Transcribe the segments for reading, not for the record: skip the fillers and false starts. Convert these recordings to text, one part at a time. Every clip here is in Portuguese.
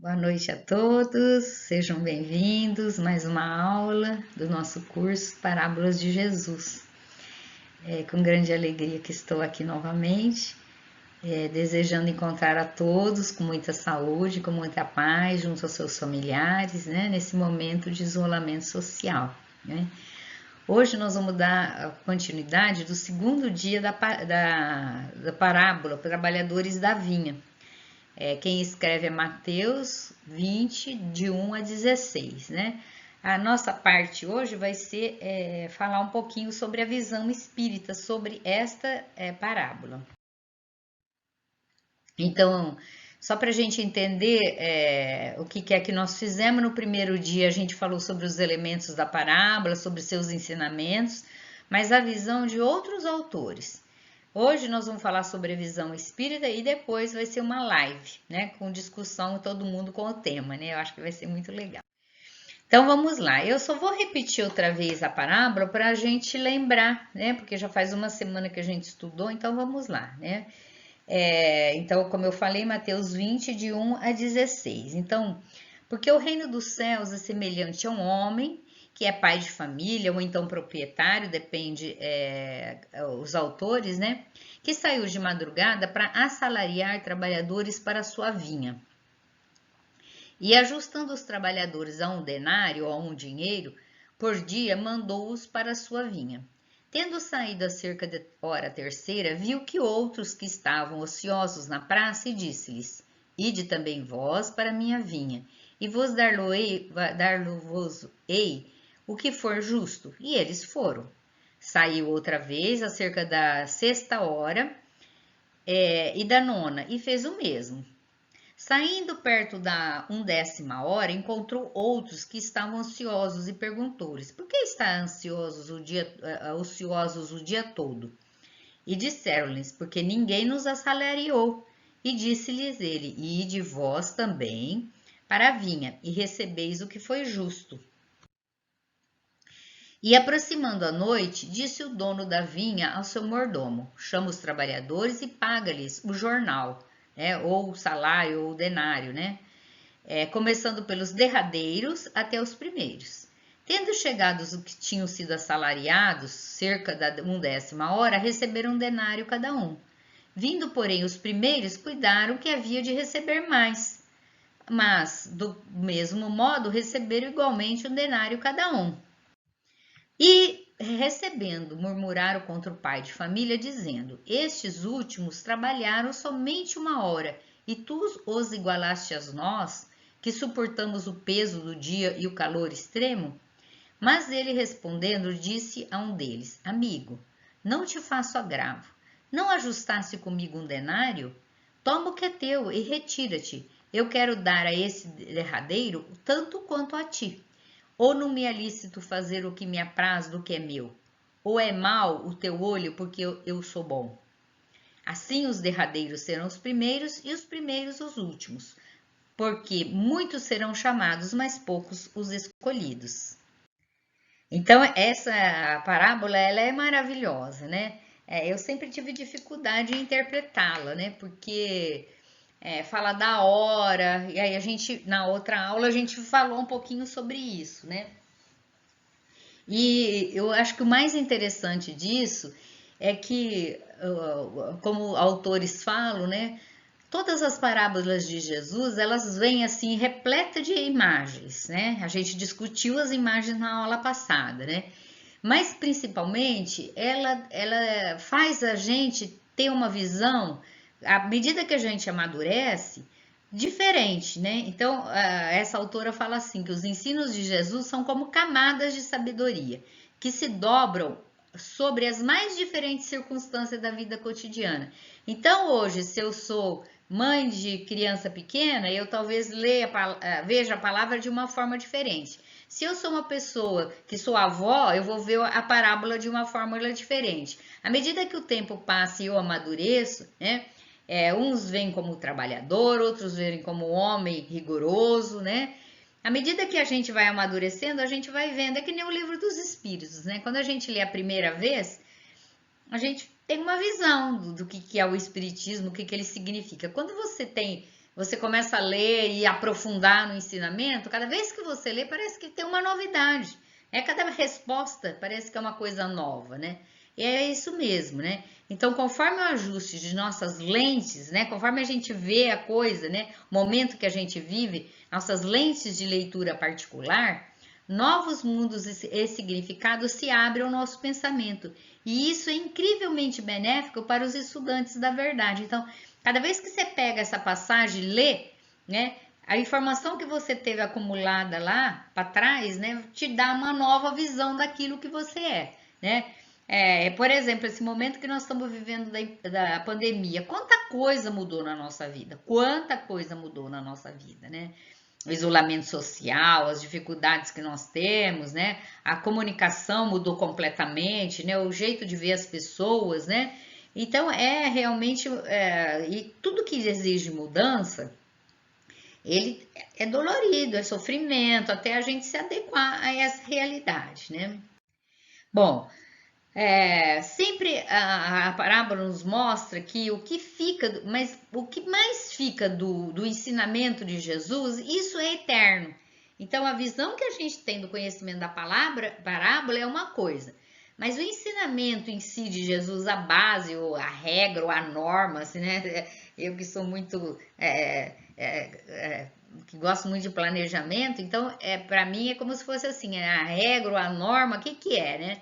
Boa noite a todos, sejam bem-vindos. Mais uma aula do nosso curso Parábolas de Jesus. É com grande alegria que estou aqui novamente, desejando encontrar a todos com muita saúde, com muita paz, junto aos seus familiares, né, nesse momento de isolamento social, né. Hoje nós vamos dar a continuidade do segundo dia da parábola Trabalhadores da Vinha. Quem escreve é Mateus 20, de 1 a 16, né? A nossa parte hoje vai ser falar um pouquinho sobre a visão espírita, sobre esta parábola. Então, só para a gente entender o que é que nós fizemos no primeiro dia, a gente falou sobre os elementos da parábola, sobre seus ensinamentos, mas a visão de outros autores. Hoje nós vamos falar sobre a visão espírita e depois vai ser uma live, né, com discussão todo mundo com o tema, né? Eu acho que vai ser muito legal. Então vamos lá. Eu só vou repetir outra vez a parábola para a gente lembrar, né? Porque já faz uma semana que a gente estudou, então vamos lá, né? Então, como eu falei, Mateus 20, de 1 a 16. Então, porque o reino dos céus é semelhante a um homem que é pai de família, ou então proprietário, depende os autores, né? Que saiu de madrugada para assalariar trabalhadores para a sua vinha. E ajustando os trabalhadores a um denário ou a um dinheiro por dia, mandou-os para a sua vinha. Tendo saído a cerca de hora terceira, viu que outros que estavam ociosos na praça e disse-lhes: Ide também vós para a minha vinha, e vos dar-lo-vos-ei o que for justo. E eles foram. Saiu outra vez, acerca da sexta hora e da nona, e fez o mesmo. Saindo perto da 11ª hora, encontrou outros que estavam ansiosos e perguntou-lhes: Por que está ociosos o dia todo? E disseram-lhes: Porque ninguém nos assalariou. E disse-lhes ele: Ide vós também para a vinha, e recebeis o que foi justo. E aproximando a noite, disse o dono da vinha ao seu mordomo: Chama os trabalhadores e paga-lhes o jornal, né, ou o salário, ou o denário, né? Começando pelos derradeiros até os primeiros. Tendo chegado os que tinham sido assalariados, cerca da 11ª hora, receberam um denário cada um. Vindo, porém, os primeiros, cuidaram que havia de receber mais. Mas, do mesmo modo, receberam igualmente um denário cada um. E, recebendo, murmuraram contra o pai de família, dizendo: Estes últimos trabalharam somente uma hora, e tu os igualaste a nós, que suportamos o peso do dia e o calor extremo? Mas ele respondendo, disse a um deles: Amigo, não te faço agravo. Não ajustaste comigo um denário? Toma o que é teu e retira-te. Eu quero dar a esse derradeiro tanto quanto a ti. Ou não me é lícito fazer o que me apraz do que é meu? Ou é mau o teu olho porque eu sou bom? Assim os derradeiros serão os primeiros e os primeiros os últimos, porque muitos serão chamados, mas poucos os escolhidos. Então, essa parábola, ela é maravilhosa, né? Eu sempre tive dificuldade em interpretá-la, né? Porque fala da hora, e aí na outra aula, a gente falou um pouquinho sobre isso, né? E eu acho que o mais interessante disso é que, como autores falam, né? Todas as parábolas de Jesus, elas vêm assim repleta de imagens, né? A gente discutiu as imagens na aula passada, né? Mas principalmente ela faz a gente ter uma visão, à medida que a gente amadurece, diferente, né? Então, essa autora fala assim que os ensinos de Jesus são como camadas de sabedoria que se dobram sobre as mais diferentes circunstâncias da vida cotidiana. Então, hoje, se eu sou mãe de criança pequena, eu talvez veja a palavra de uma forma diferente. Se eu sou uma pessoa que sou avó, eu vou ver a parábola de uma fórmula diferente. À medida que o tempo passa e eu amadureço, né? Uns veem como trabalhador, outros veem como homem rigoroso, né? À medida que a gente vai amadurecendo, a gente vai vendo, é que nem o livro dos Espíritos, né? Quando a gente lê a primeira vez, a gente tem uma visão do que é o Espiritismo, o que ele significa. Quando você tem você começa a ler e aprofundar no ensinamento, cada vez que você lê, parece que tem uma novidade. Cada resposta parece que é uma coisa nova, né? E é isso mesmo, né? Então, conforme o ajuste de nossas lentes, né? Conforme a gente vê a coisa, né? O momento que a gente vive, nossas lentes de leitura particular, novos mundos e significados se abrem ao nosso pensamento. E isso é incrivelmente benéfico para os estudantes da verdade. Então, cada vez que você pega essa passagem e lê, né? A informação que você teve acumulada lá para trás, né, te dá uma nova visão daquilo que você é, né? Por exemplo, esse momento que nós estamos vivendo da pandemia, quanta coisa mudou na nossa vida, quanta coisa mudou na nossa vida, né? O isolamento social, as dificuldades que nós temos, né? A comunicação mudou completamente, né? O jeito de ver as pessoas, né? Então, realmente, e tudo que exige mudança, ele é dolorido, é sofrimento, até a gente se adequar a essa realidade, né? Bom, sempre a parábola nos mostra que o que fica, mas o que mais fica do ensinamento de Jesus, isso é eterno. Então, a visão que a gente tem do conhecimento da parábola é uma coisa, mas o ensinamento em si de Jesus, a base, ou a regra, ou a norma, assim, né? Eu que sou muito que gosto muito de planejamento, então para mim é como se fosse assim, a regra, a norma, o que é, né?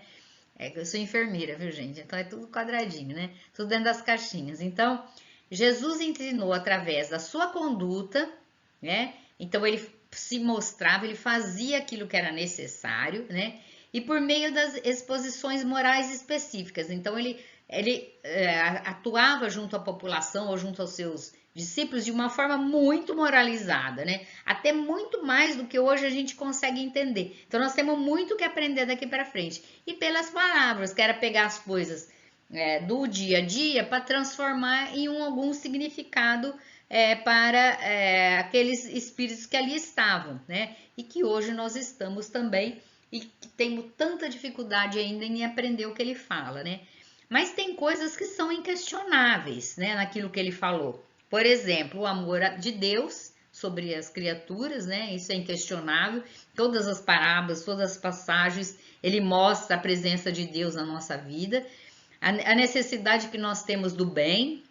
Eu sou enfermeira, viu, gente? Então é tudo quadradinho, né? Tudo dentro das caixinhas. Então, Jesus ensinou através da sua conduta, né? Então ele se mostrava, ele fazia aquilo que era necessário, né? E por meio das exposições morais específicas. Então ele atuava junto à população ou junto aos seus discípulos de uma forma muito moralizada, né? Até muito mais do que hoje a gente consegue entender. Então nós temos muito que aprender daqui para frente. E pelas palavras, que era pegar as coisas do dia a dia para transformar em algum significado para aqueles espíritos que ali estavam, né? E que hoje nós estamos também e que temos tanta dificuldade ainda em aprender o que ele fala, né? Mas tem coisas que são inquestionáveis, né, naquilo que ele falou. Por exemplo, o amor de Deus sobre as criaturas, né? Isso é inquestionável. Todas as parábolas, todas as passagens, ele mostra a presença de Deus na nossa vida, a necessidade que nós temos do bem,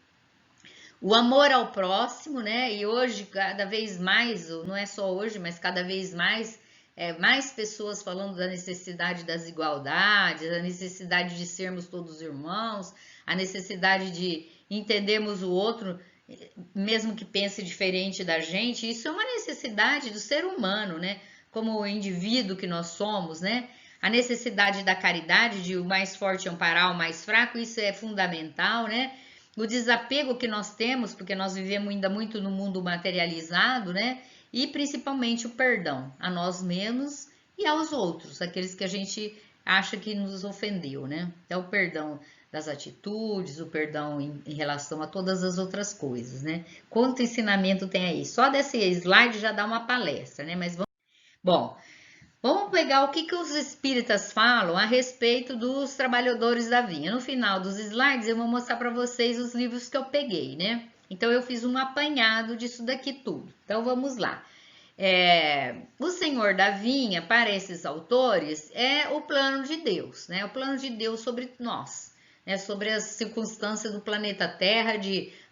o amor ao próximo, né? E hoje, cada vez mais, não é só hoje, mas cada vez mais, mais pessoas falando da necessidade das igualdades, a necessidade de sermos todos irmãos, a necessidade de entendermos o outro, mesmo que pense diferente da gente. Isso é uma necessidade do ser humano, né? Como o indivíduo que nós somos, né? A necessidade da caridade, de o mais forte amparar o mais fraco, isso é fundamental, né? O desapego que nós temos, porque nós vivemos ainda muito no mundo materializado, né? E principalmente o perdão a nós mesmos e aos outros, aqueles que a gente acha que nos ofendeu, né? Então, o perdão das atitudes, o perdão em relação a todas as outras coisas, né? Quanto ensinamento tem aí? Só desse slide já dá uma palestra, né? Mas bom, vamos pegar o que os espíritas falam a respeito dos trabalhadores da vinha. No final dos slides eu vou mostrar para vocês os livros que eu peguei, né? Então eu fiz um apanhado disso daqui tudo. Então vamos lá. O Senhor da Vinha, para esses autores, é o plano de Deus, né? O plano de Deus sobre nós, né? Sobre as circunstâncias do planeta Terra,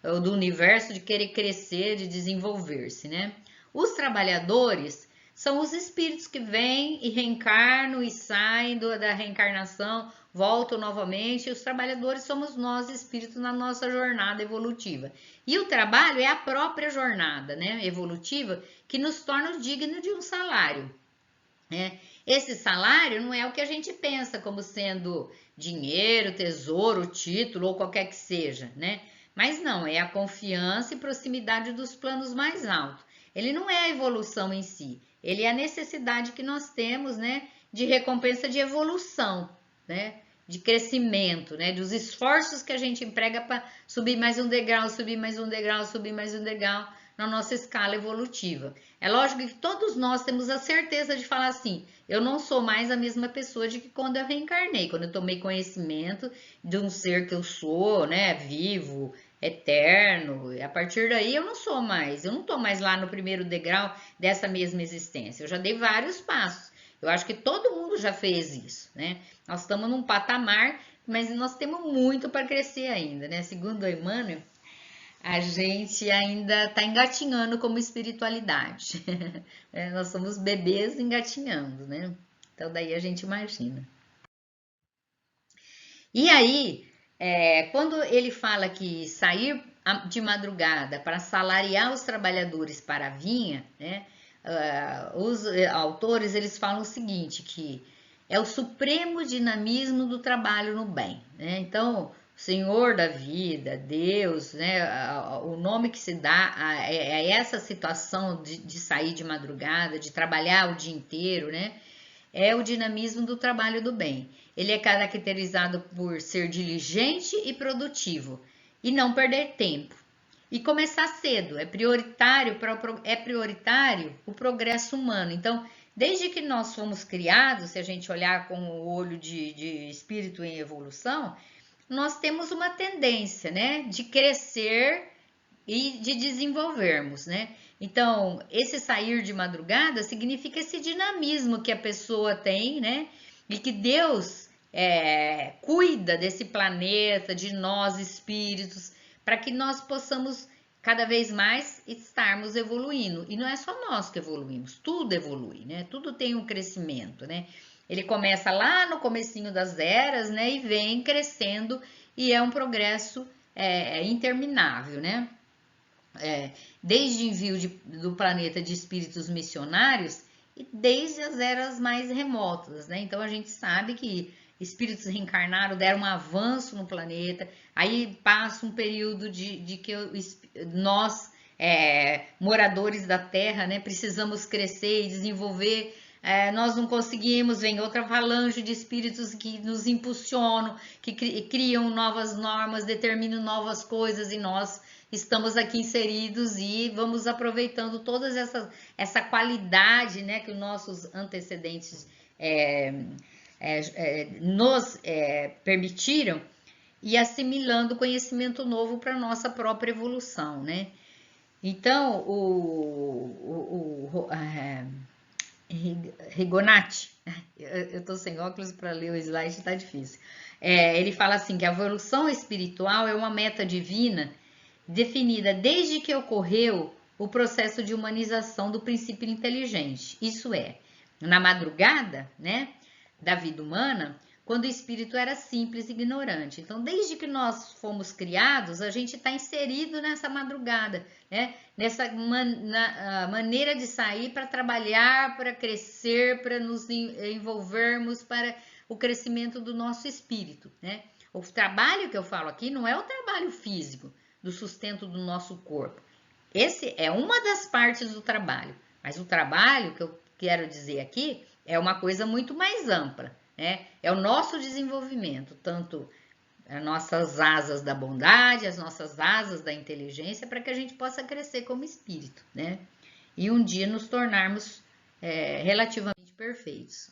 do universo, de querer crescer, de desenvolver-se, né? Os trabalhadores são os espíritos que vêm e reencarnam e saem da reencarnação, voltam novamente. E os trabalhadores somos nós, espíritos, na nossa jornada evolutiva. E o trabalho é a própria jornada, né, evolutiva, que nos torna dignos de um salário, né? Esse salário não é o que a gente pensa como sendo dinheiro, tesouro, título ou qualquer que seja, né? Mas não, é a confiança e proximidade dos planos mais altos. Ele não é a evolução em si, ele é a necessidade que nós temos, né, de recompensa de evolução, né, de crescimento, né, dos esforços que a gente emprega para subir mais um degrau, subir mais um degrau, subir mais um degrau na nossa escala evolutiva. É lógico que todos nós temos a certeza de falar assim, eu não sou mais a mesma pessoa de que quando eu reencarnei, quando eu tomei conhecimento de um ser que eu sou, né, vivo, eterno. E a partir daí eu não tô mais lá no primeiro degrau dessa mesma existência. Eu já dei vários passos. Eu acho que todo mundo já fez isso, né? Nós estamos num patamar, mas nós temos muito para crescer ainda, né? Segundo o Emmanuel, a gente ainda está engatinhando como espiritualidade. Nós somos bebês engatinhando, né? Então daí a gente imagina. E aí, quando ele fala que sair de madrugada para salariar os trabalhadores para a vinha, né? Os autores eles falam o seguinte, que é o supremo dinamismo do trabalho no bem, né? Então, Senhor da vida, Deus, né? O nome que se dá a essa situação de sair de madrugada, de trabalhar o dia inteiro, né? É o dinamismo do trabalho do bem. Ele é caracterizado por ser diligente e produtivo e não perder tempo. E começar cedo, é prioritário o progresso humano. Então, desde que nós fomos criados, se a gente olhar com o olho de espírito em evolução, nós temos uma tendência, né, de crescer e de desenvolvermos, né? Então, esse sair de madrugada significa esse dinamismo que a pessoa tem, né? E que Deus cuida desse planeta, de nós espíritos, para que nós possamos cada vez mais estarmos evoluindo. E não é só nós que evoluímos, tudo evolui, né? Tudo tem um crescimento, né? Ele começa lá no comecinho das eras, né? E vem crescendo e é um progresso interminável, né? Desde envio do planeta de espíritos missionários e desde as eras mais remotas, né? Então a gente sabe que espíritos reencarnaram, deram um avanço no planeta, aí passa um período de que nós, moradores da Terra, né, precisamos crescer e desenvolver. Nós não conseguimos, vem outra avalanche de espíritos que nos impulsionam, que criam novas normas, determinam novas coisas e nós estamos aqui inseridos e vamos aproveitando toda essa qualidade, né, que os nossos antecedentes nos permitiram e assimilando conhecimento novo para a nossa própria evolução, né? Então, Rigonati, eu estou sem óculos para ler o slide, está difícil. Ele fala assim que a evolução espiritual é uma meta divina definida desde que ocorreu o processo de humanização do princípio inteligente. Isso é, na madrugada, né, da vida humana, quando o espírito era simples e ignorante. Então, desde que nós fomos criados, a gente está inserido nessa madrugada, né? Nessa maneira de sair para trabalhar, para crescer, para nos envolvermos para o crescimento do nosso espírito, né? O trabalho que eu falo aqui não é o trabalho físico, do sustento do nosso corpo. Esse é uma das partes do trabalho, mas o trabalho que eu quero dizer aqui é uma coisa muito mais ampla, né? É o nosso desenvolvimento, tanto as nossas asas da bondade, as nossas asas da inteligência, para que a gente possa crescer como espírito, né? E um dia nos tornarmos relativamente perfeitos.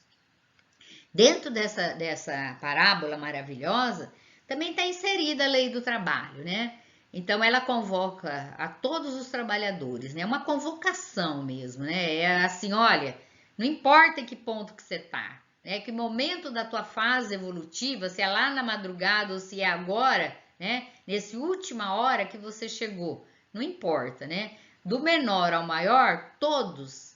Dentro dessa parábola maravilhosa, também está inserida a lei do trabalho, né? Então, ela convoca a todos os trabalhadores, né? É uma convocação mesmo, né? É assim, olha, não importa em que ponto que você está, né? Que momento da tua fase evolutiva, se é lá na madrugada ou se é agora, né? Nessa última hora que você chegou, não importa, né? Do menor ao maior, todos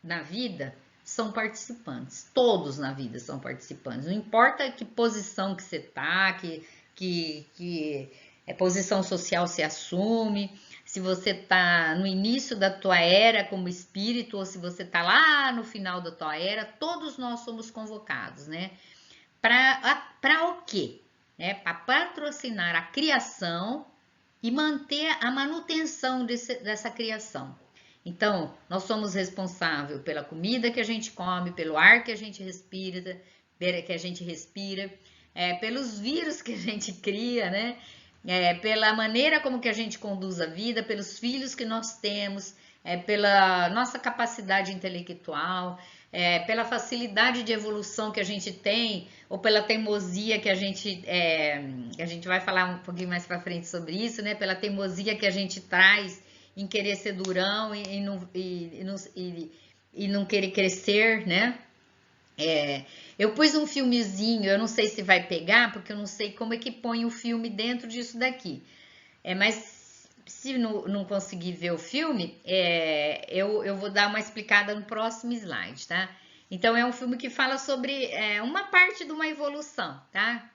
na vida são participantes, todos na vida são participantes, não importa que posição que você está, que posição social se assume, se você está no início da tua era como espírito ou se você está lá no final da tua era, todos nós somos convocados, né? Para o quê? Para patrocinar a criação e manter a manutenção dessa criação. Então, nós somos responsáveis pela comida que a gente come, pelo ar que a gente respira, pelos vírus que a gente cria, né? Pela maneira como que a gente conduz a vida, pelos filhos que nós temos, pela nossa capacidade intelectual, pela facilidade de evolução que a gente tem, ou pela teimosia que a gente vai falar um pouquinho mais para frente sobre isso, né? Pela teimosia que a gente traz em querer ser durão e não querer crescer, né? Eu pus um filmezinho, eu não sei se vai pegar, porque eu não sei como é que põe o filme dentro disso daqui. Mas se não conseguir ver o filme, eu vou dar uma explicada no próximo slide, tá? Então, é um filme que fala sobre uma parte de uma evolução, tá?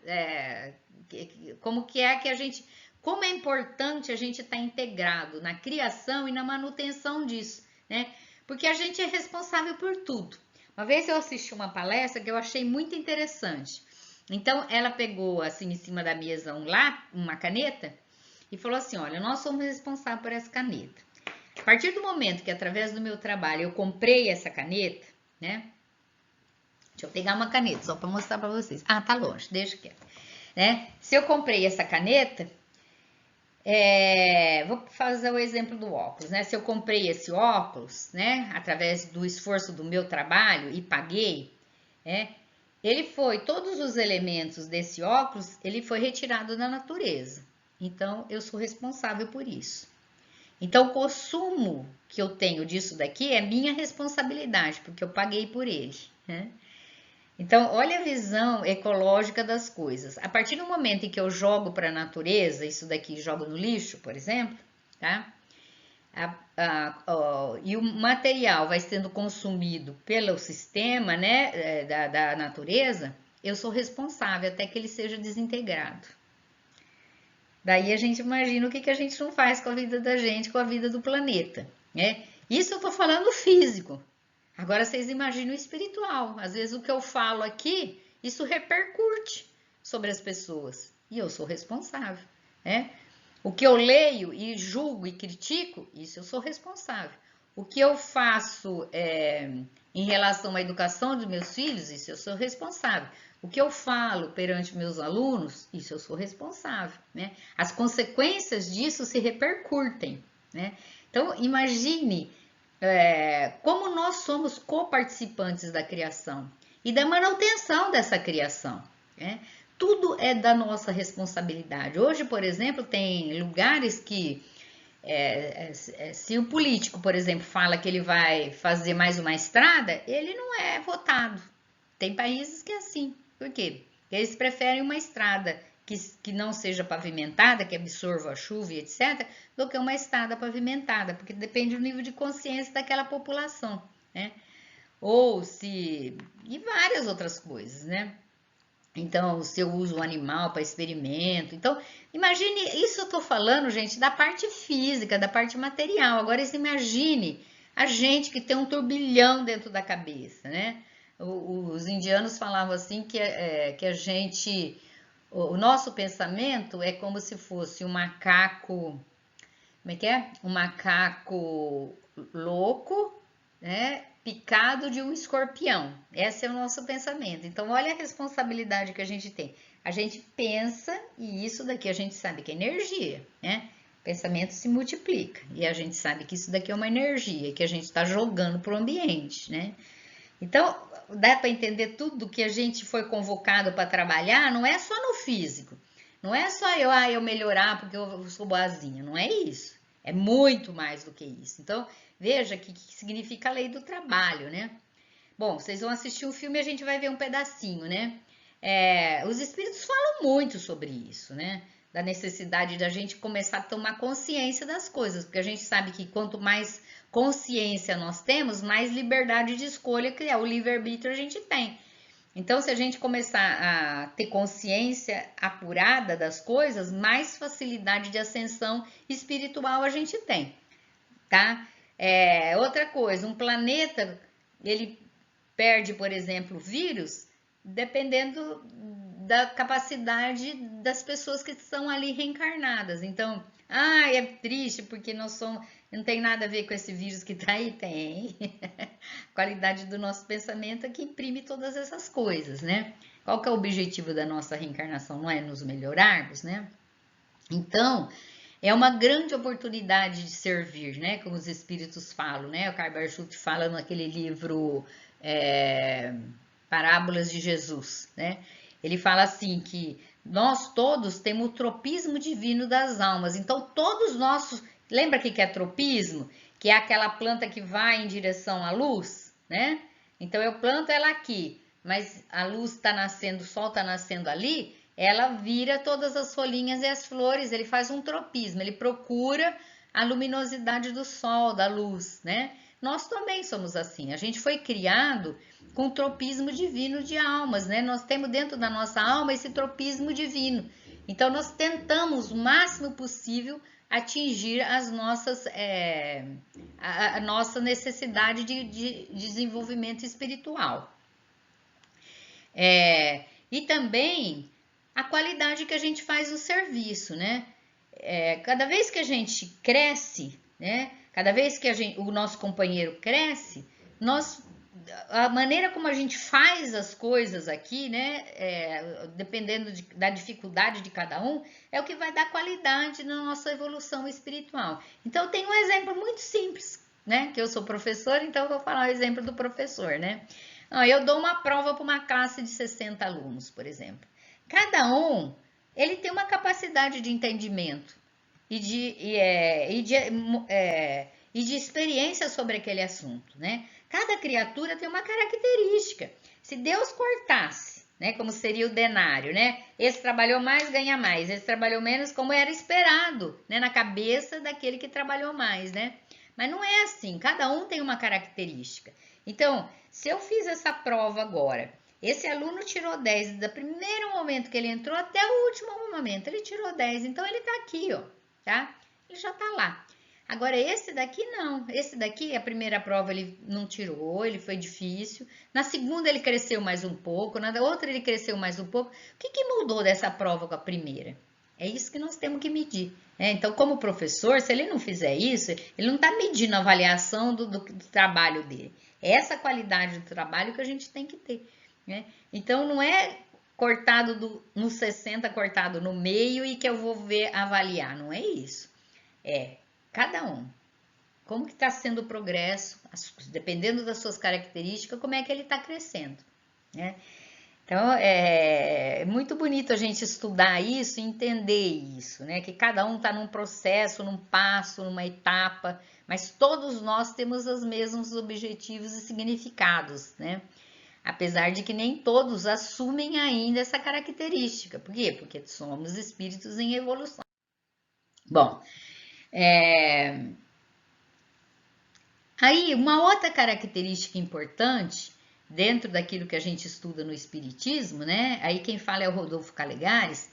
Como que é que a gente... Como é importante a gente estar integrado na criação e na manutenção disso, né? Porque a gente é responsável por tudo. Uma vez eu assisti uma palestra que eu achei muito interessante. Então, ela pegou assim em cima da mesa uma caneta, e falou assim: olha, nós somos responsáveis por essa caneta. A partir do momento que, através do meu trabalho, eu comprei essa caneta, né? Deixa eu pegar uma caneta só para mostrar para vocês. Ah, tá longe, deixa quieto. Né? Se eu comprei essa caneta, vou fazer o exemplo do óculos, né? Se eu comprei esse óculos, né, através do esforço do meu trabalho e paguei, né? Todos os elementos desse óculos, ele foi retirado da natureza. Então, eu sou responsável por isso. Então, o consumo que eu tenho disso daqui é minha responsabilidade, porque eu paguei por ele, né? Então, olha a visão ecológica das coisas. A partir do momento em que eu jogo para a natureza, isso daqui jogo no lixo, por exemplo, tá? E o material vai sendo consumido pelo sistema, né, da natureza, eu sou responsável até que ele seja desintegrado. Daí a gente imagina o que a gente não faz com a vida da gente, com a vida do planeta, né? Isso eu tô falando físico. Agora vocês imaginam o espiritual. Às vezes o que eu falo aqui, isso repercute sobre as pessoas. E eu sou responsável, né? O que eu leio e julgo e critico, isso eu sou responsável. O que eu faço em relação à educação dos meus filhos, isso eu sou responsável. O que eu falo perante meus alunos, isso eu sou responsável, né? As consequências disso se repercutem, né? Então, imagine como nós somos coparticipantes da criação e da manutenção dessa criação, né? Tudo é da nossa responsabilidade. Hoje, por exemplo, tem lugares que se o político, por exemplo, fala que ele vai fazer mais uma estrada, ele não é votado. Tem países que é assim. Por quê? Porque eles preferem uma estrada que não seja pavimentada, que absorva a chuva e etc., do que uma estrada pavimentada, porque depende do nível de consciência daquela população, né? E várias outras coisas, né? Então, se eu uso o animal para experimento. Então, imagine, isso eu estou falando, gente, da parte física, da parte material. Agora, imagine a gente que tem um turbilhão dentro da cabeça, né? Os indianos falavam assim que a gente, o nosso pensamento é como se fosse um macaco, como é que é? Um macaco louco, né? Picado de um escorpião. Esse é o nosso pensamento. Então, olha a responsabilidade que a gente tem. A gente pensa e isso daqui a gente sabe que é energia, né? O pensamento se multiplica e a gente sabe que isso daqui é uma energia que a gente está jogando para o ambiente, né? Então, dá para entender tudo que a gente foi convocado para trabalhar, não é só no físico. Não é só eu melhorar porque eu sou boazinha, não é isso. É muito mais do que isso. Então, veja que significa a lei do trabalho, né? Bom, vocês vão assistir o filme e a gente vai ver um pedacinho, né? Os espíritos falam muito sobre isso, né? Da necessidade da gente começar a tomar consciência das coisas, porque a gente sabe que quanto mais consciência nós temos, mais liberdade de escolha, que é o livre-arbítrio, a gente tem. Então, se a gente começar a ter consciência apurada das coisas, mais facilidade de ascensão espiritual a gente tem, tá? Outra coisa, um planeta, ele perde, por exemplo, vírus, dependendo da capacidade das pessoas que estão ali reencarnadas. Então, é triste porque não tem nada a ver com esse vírus que está aí, tem. A qualidade do nosso pensamento é que imprime todas essas coisas, né? Qual que é o objetivo da nossa reencarnação? Não é nos melhorarmos, né? Então, é uma grande oportunidade de servir, né? Como os espíritos falam, né? O Karl Barchuth fala naquele livro Parábolas de Jesus, né? Ele fala assim que nós todos temos o tropismo divino das almas. Então todos nossos, lembra o que é tropismo? Que é aquela planta que vai em direção à luz, né? Então eu planto ela aqui, mas a luz está nascendo, o sol está nascendo ali, ela vira todas as folhinhas e as flores, ele faz um tropismo, ele procura a luminosidade do sol, da luz, né? Nós também somos assim, a gente foi criado com o tropismo divino de almas, né? Nós temos dentro da nossa alma esse tropismo divino. Então nós tentamos o máximo possível atingir as nossas, a nossa necessidade de desenvolvimento espiritual. E também a qualidade que a gente faz o serviço, né? Cada vez que a gente cresce, né? Cada vez que o nosso companheiro cresce, a maneira como a gente faz as coisas aqui, né? Dependendo da dificuldade de cada um, é o que vai dar qualidade na nossa evolução espiritual. Então, eu tenho um exemplo muito simples, né? Que eu sou professora, então eu vou falar o exemplo do professor, né? Eu dou uma prova para uma classe de 60 alunos, por exemplo. Cada um, ele tem uma capacidade de entendimento e de experiência sobre aquele assunto, né? Cada criatura tem uma característica. Se Deus cortasse, né, como seria o denário, né? Esse trabalhou mais, ganha mais. Esse trabalhou menos, como era esperado, né, na cabeça daquele que trabalhou mais, né? Mas não é assim, cada um tem uma característica. Então, se eu fiz essa prova agora, esse aluno tirou 10, do primeiro momento que ele entrou até o último momento, ele tirou 10, então ele tá aqui, ó, tá? Ele já tá lá. Agora, esse daqui não, esse daqui, a primeira prova ele não tirou, ele foi difícil, na segunda ele cresceu mais um pouco, na outra ele cresceu mais um pouco. O que mudou dessa prova com a primeira? É isso que nós temos que medir. Então, como professor, se ele não fizer isso, ele não está medindo a avaliação do trabalho dele. É essa qualidade do trabalho que a gente tem que ter. Né? Então, não é cortado no 60, cortado no meio e que eu vou avaliar. Não é isso. Cada um. Como que está sendo o progresso, dependendo das suas características, como é que ele está crescendo. Né? Então, é muito bonito a gente estudar isso e entender isso, né? Que cada um está num processo, num passo, numa etapa, mas todos nós temos os mesmos objetivos e significados, né? Apesar de que nem todos assumem ainda essa característica. Por quê? Porque somos espíritos em evolução. Bom, aí uma outra característica importante dentro daquilo que a gente estuda no Espiritismo, né? Aí quem fala é o Rodolfo Calegares,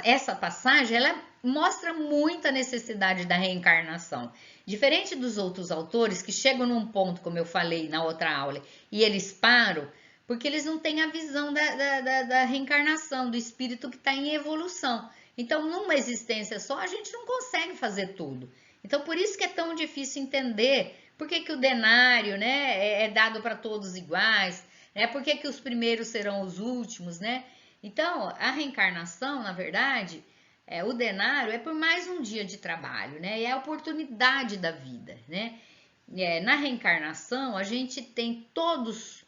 essa passagem, ela mostra muita necessidade da reencarnação. Diferente dos outros autores que chegam num ponto, como eu falei na outra aula, e eles param, porque eles não têm a visão da reencarnação, do espírito que está em evolução. Então, numa existência só, a gente não consegue fazer tudo. Então, por isso que é tão difícil entender por que o denário, né, é dado para todos iguais, né? Por que os primeiros serão os últimos, né? Então, a reencarnação, na verdade, o denário é por mais um dia de trabalho, né? É a oportunidade da vida, né? Na reencarnação, a gente tem todos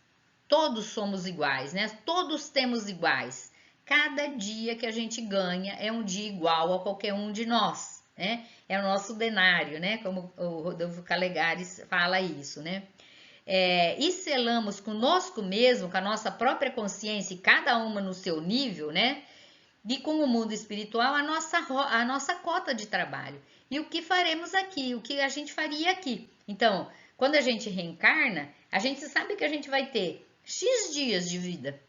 somos iguais, né? Todos temos iguais. Cada dia que a gente ganha é um dia igual a qualquer um de nós, né? É o nosso denário, né? Como o Rodolfo Calegares fala isso, né? E selamos conosco mesmo, com a nossa própria consciência e cada uma no seu nível, né? E com o mundo espiritual a nossa cota de trabalho. E o que faremos aqui, o que a gente faria aqui. Então, quando a gente reencarna, a gente sabe que a gente vai ter X dias de vida,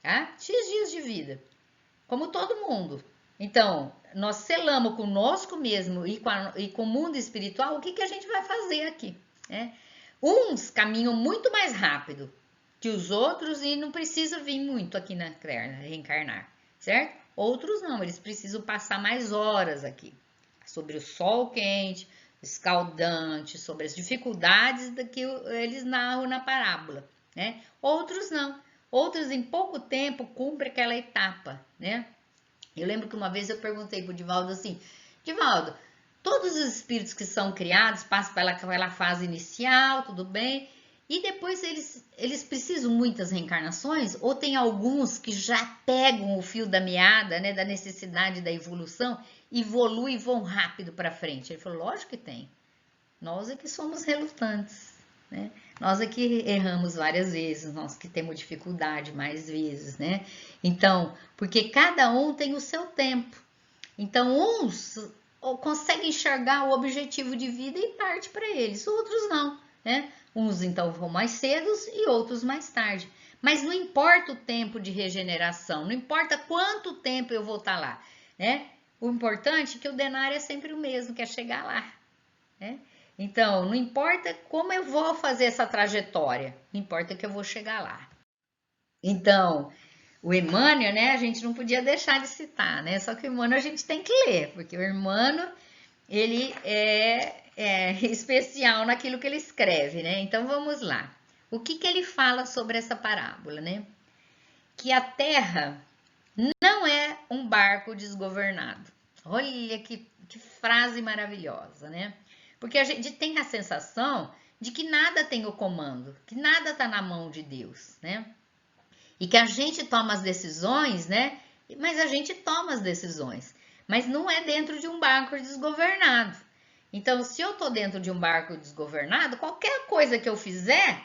tá? X dias de vida, como todo mundo. Então, nós selamos conosco mesmo e com o mundo espiritual o que a gente vai fazer aqui, né? Uns caminham muito mais rápido que os outros e não precisa vir muito aqui na Terra, reencarnar, certo? Outros não, eles precisam passar mais horas aqui, sobre o sol quente, escaldante, sobre as dificuldades que eles narram na parábola, né? Outros não, outros em pouco tempo cumprem aquela etapa, né? Eu lembro que uma vez eu perguntei pro Divaldo assim, Divaldo, todos os espíritos que são criados passam pela fase inicial, tudo bem, e depois eles precisam muitas reencarnações? Ou tem alguns que já pegam o fio da meada, né, da necessidade da evolução, evoluem e vão rápido para frente? Ele falou, lógico que tem. Nós é que somos relutantes, né? Nós é que erramos várias vezes, nós que temos dificuldade mais vezes, né? Então, porque cada um tem o seu tempo. Então, uns conseguem enxergar o objetivo de vida e parte para eles, outros não, né? Uns então vão mais cedo e outros mais tarde. Mas não importa o tempo de regeneração, não importa quanto tempo eu vou estar lá, né? O importante é que o denário é sempre o mesmo, que é chegar lá, né? Então, não importa como eu vou fazer essa trajetória, não importa que eu vou chegar lá. Então, o Emmanuel, né, a gente não podia deixar de citar, né? Só que o Emmanuel a gente tem que ler, porque o Emmanuel, ele é especial naquilo que ele escreve, né? Então, vamos lá. O que ele fala sobre essa parábola, né? Que a Terra não é um barco desgovernado. Olha que frase maravilhosa, né? Porque a gente tem a sensação de que nada tem o comando, que nada está na mão de Deus, né? E que a gente toma as decisões, né? Mas a gente toma as decisões, mas não é dentro de um barco desgovernado. Então, se eu tô dentro de um barco desgovernado, qualquer coisa que eu fizer,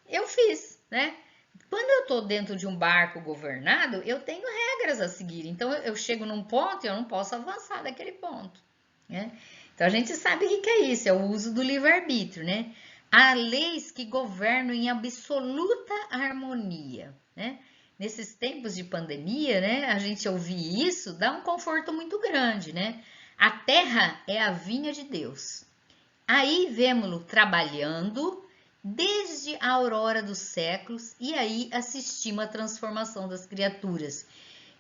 eu fiz, né? Quando eu tô dentro de um barco governado, eu tenho regras a seguir. Então, eu chego num ponto e eu não posso avançar daquele ponto, né? Então, a gente sabe o que é isso, é o uso do livre-arbítrio, né? Há leis que governam em absoluta harmonia, né? Nesses tempos de pandemia, né? A gente ouvir isso dá um conforto muito grande, né? A terra é a vinha de Deus. Aí vemos-lo trabalhando desde a aurora dos séculos e aí assistimos a transformação das criaturas,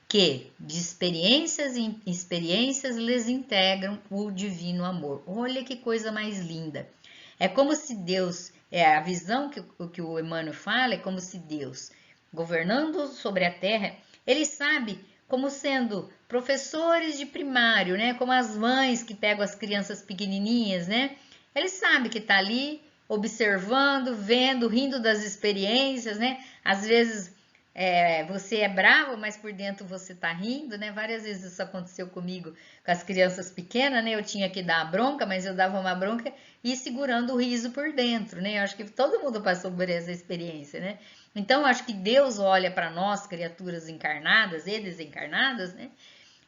que de experiências em experiências lhes integram o divino amor. Olha que coisa mais linda. É como se Deus, a visão que o Emmanuel fala, é como se Deus, governando sobre a terra, ele sabe como sendo professores de primário, né? Como as mães que pegam as crianças pequenininhas, né? Ele sabe que está ali observando, vendo, rindo das experiências, né? Às vezes você é bravo, mas por dentro você tá rindo, né? Várias vezes isso aconteceu comigo com as crianças pequenas, né? Eu tinha que dar a bronca, mas eu dava uma bronca e segurando o riso por dentro, né? Eu acho que todo mundo passou por essa experiência, né? Então, eu acho que Deus olha para nós, criaturas encarnadas e desencarnadas, né?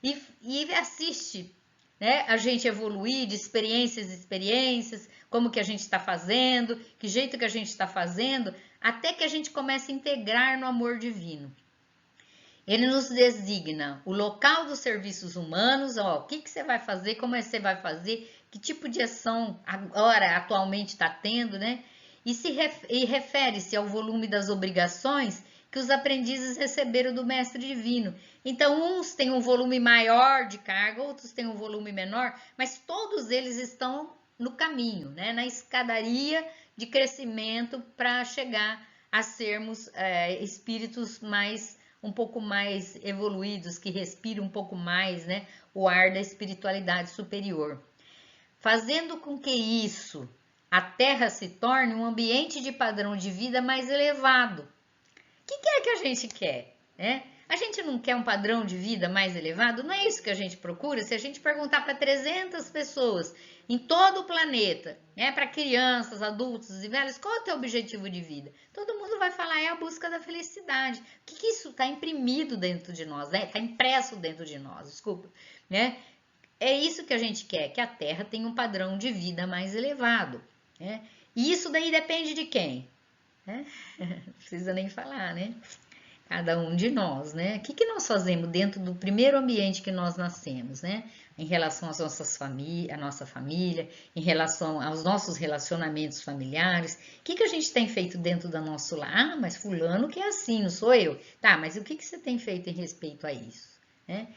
E assiste, né? A gente evoluir de experiências em experiências, como que a gente está fazendo, que jeito que a gente está fazendo, até que a gente comece a integrar no amor divino. Ele nos designa o local dos serviços humanos, ó, o que você vai fazer, como é que você vai fazer, que tipo de ação agora, atualmente está tendo, né? E refere-se ao volume das obrigações que os aprendizes receberam do Mestre Divino. Então, uns têm um volume maior de carga, outros têm um volume menor, mas todos eles estão no caminho, né? Na escadaria de crescimento para chegar a sermos espíritos um pouco mais evoluídos, que respiram um pouco mais, né, o ar da espiritualidade superior. Fazendo com que isso, a Terra se torne um ambiente de padrão de vida mais elevado. O que é que a gente quer, né? A gente não quer um padrão de vida mais elevado? Não é isso que a gente procura? Se a gente perguntar para 300 pessoas em todo o planeta, né, para crianças, adultos e velhos, qual é o teu objetivo de vida? Todo mundo vai falar, é a busca da felicidade. O que isso está imprimido dentro de nós, né? Está impresso dentro de nós, desculpa, né? É isso que a gente quer, que a Terra tenha um padrão de vida mais elevado, né? E isso daí depende de quem? Não precisa nem falar, né? Cada um de nós, né? O que nós fazemos dentro do primeiro ambiente que nós nascemos, né? Em relação às nossas famílias, à nossa família, em relação aos nossos relacionamentos familiares. O que a gente tem feito dentro do nosso lar? Ah, mas fulano que é assim, não sou eu. Tá, mas o que você tem feito em respeito a isso, né?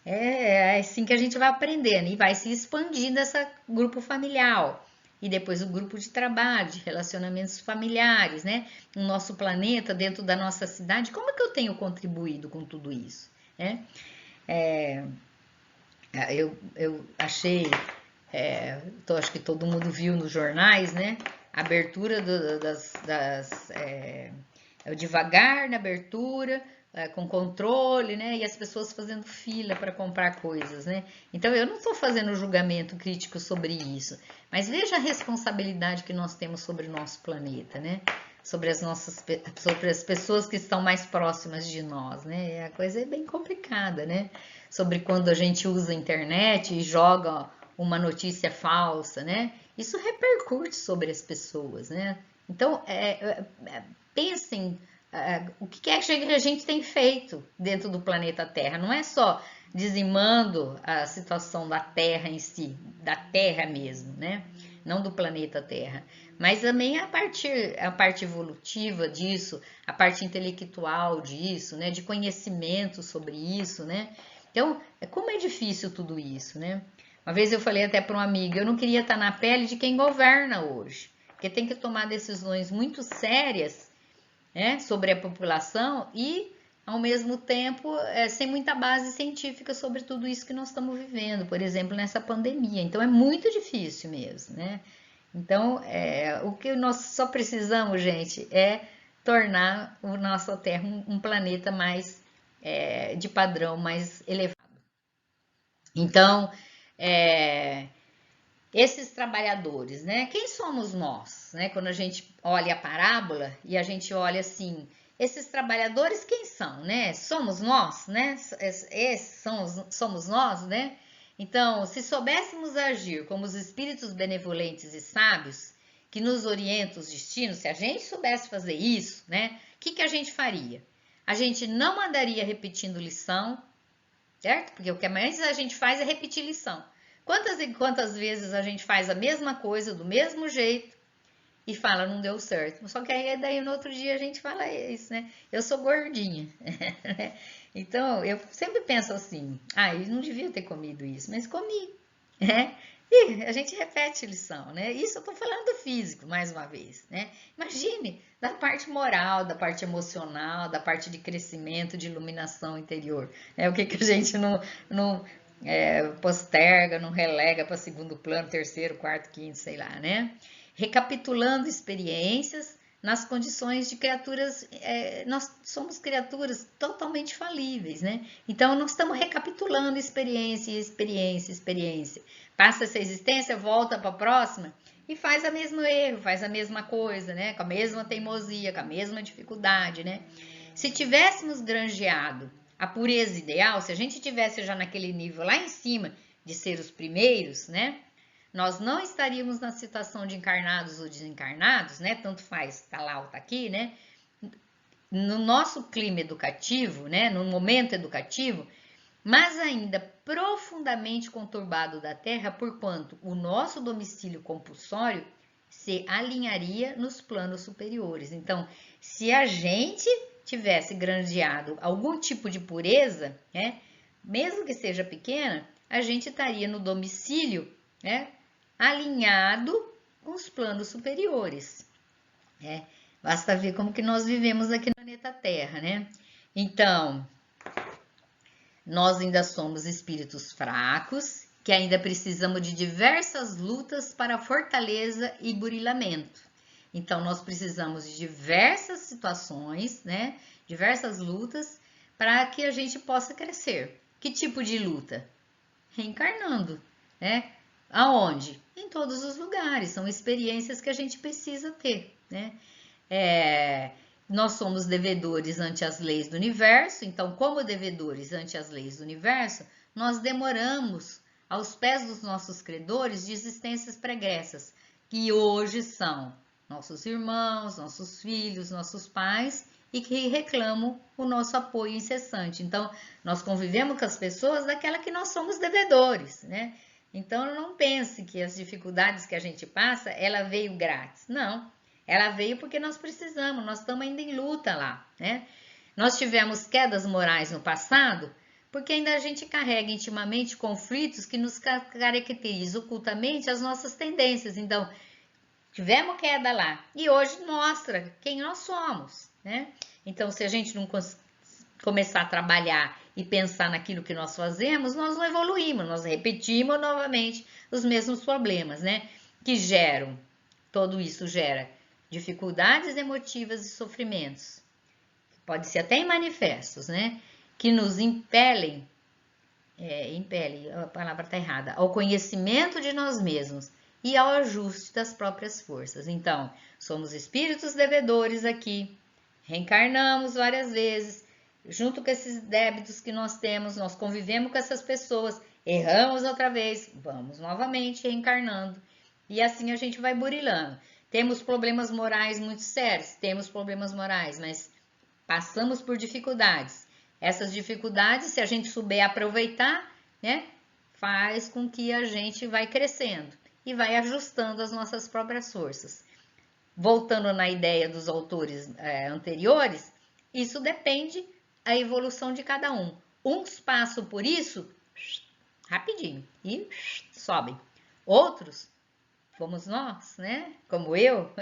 É assim que a gente vai aprendendo e vai se expandindo esse grupo familiar. E depois o grupo de trabalho, de relacionamentos familiares, né? No nosso planeta, dentro da nossa cidade, como é que eu tenho contribuído com tudo isso, né? Eu achei, acho que todo mundo viu nos jornais, né? A abertura devagar na abertura, com controle, né? E as pessoas fazendo fila para comprar coisas, né? Então eu não estou fazendo julgamento crítico sobre isso, mas veja a responsabilidade que nós temos sobre o nosso planeta, né? Sobre as pessoas que estão mais próximas de nós, né? A coisa é bem complicada, né? Sobre quando a gente usa a internet e joga uma notícia falsa, né? Isso repercute sobre as pessoas, né? Então, pensem o que é que a gente tem feito dentro do planeta Terra. Não é só dizimando a situação da Terra em si, da Terra mesmo, né? Não do planeta Terra, mas também a parte evolutiva disso, a parte intelectual disso, né? De conhecimento sobre isso, né? Então, como é difícil tudo isso, né? Uma vez eu falei até para um amigo, eu não queria estar na pele de quem governa hoje, porque tem que tomar decisões muito sérias, né, sobre a população e, ao mesmo tempo, sem muita base científica sobre tudo isso que nós estamos vivendo, por exemplo, nessa pandemia. Então, é muito difícil mesmo, né? Então, o que nós só precisamos, gente, é tornar o nosso Terra um planeta mais de padrão mais elevado. Então, esses trabalhadores, né? Quem somos nós, né? Quando a gente olha a parábola e a gente olha assim, esses trabalhadores quem são, né? Somos nós, né? Somos nós, né? Então, se soubéssemos agir como os espíritos benevolentes e sábios que nos orientam os destinos, se a gente soubesse fazer isso, né? O que a gente faria? A gente não andaria repetindo lição, certo? Porque o que mais a gente faz é repetir lição. Quantas e quantas vezes a gente faz a mesma coisa do mesmo jeito e fala não deu certo. Só que aí daí no outro dia a gente fala isso, né? Eu sou gordinha. Então eu sempre penso assim, eu não devia ter comido isso, mas comi, né? E a gente repete lição, né? Isso eu tô falando do físico, mais uma vez, né? Imagine da parte moral, da parte emocional, da parte de crescimento, de iluminação interior. O que a gente não posterga, não relega para segundo plano, terceiro, quarto, quinto, sei lá, né? Recapitulando experiências nas condições de criaturas, nós somos criaturas totalmente falíveis, né? Então, nós estamos recapitulando experiência. Passa essa existência, volta para a próxima e faz o mesmo erro, faz a mesma coisa, né? Com a mesma teimosia, com a mesma dificuldade, né? Se tivéssemos granjeado a pureza ideal, se a gente tivesse já naquele nível lá em cima de ser os primeiros, né? Nós não estaríamos na situação de encarnados ou desencarnados, né? Tanto faz, tá lá ou tá aqui, né? No nosso clima educativo, né? No momento educativo, mas ainda profundamente conturbado da Terra, porquanto o nosso domicílio compulsório se alinharia nos planos superiores. Então, se a gente tivesse granjeado algum tipo de pureza, né? Mesmo que seja pequena, a gente estaria no domicílio, né? Alinhado com os planos superiores. Basta ver como que nós vivemos aqui no planeta Terra, né? Então, nós ainda somos espíritos fracos, que ainda precisamos de diversas lutas para fortaleza e burilamento. Então, nós precisamos de diversas situações, né? Diversas lutas para que a gente possa crescer. Que tipo de luta? Reencarnando, né? Aonde? Em todos os lugares. São experiências que a gente precisa ter, né? Nós somos devedores ante as leis do universo, então, como devedores ante as leis do universo, nós demoramos aos pés dos nossos credores de existências pregressas, que hoje são nossos irmãos, nossos filhos, nossos pais, e que reclamam o nosso apoio incessante. Então, nós convivemos com as pessoas daquela que nós somos devedores, né? Então, não pense que as dificuldades que a gente passa, ela veio grátis. Não, ela veio porque nós precisamos, nós estamos ainda em luta lá, né? Nós tivemos quedas morais no passado, porque ainda a gente carrega intimamente conflitos que nos caracterizam ocultamente as nossas tendências. Então, tivemos queda lá e hoje mostra quem nós somos, né? Então, se a gente não começar a trabalhar e pensar naquilo que nós fazemos, nós não evoluímos, nós repetimos novamente os mesmos problemas, né? Que geram, tudo isso gera dificuldades emotivas e sofrimentos, pode ser até em manifestos, né? Que nos impelem, a palavra está errada, ao conhecimento de nós mesmos e ao ajuste das próprias forças. Então, somos espíritos devedores aqui, reencarnamos várias vezes, junto com esses débitos que nós temos, nós convivemos com essas pessoas, erramos outra vez, vamos novamente reencarnando. E assim a gente vai burilando. Temos problemas morais muito sérios, temos problemas morais, mas passamos por dificuldades. Essas dificuldades, se a gente souber aproveitar, né, faz com que a gente vai crescendo e vai ajustando as nossas próprias forças. Voltando na ideia dos autores anteriores, isso depende da evolução de cada um. Uns passam por isso rapidinho e sobem. Outros, fomos nós, né? Como eu,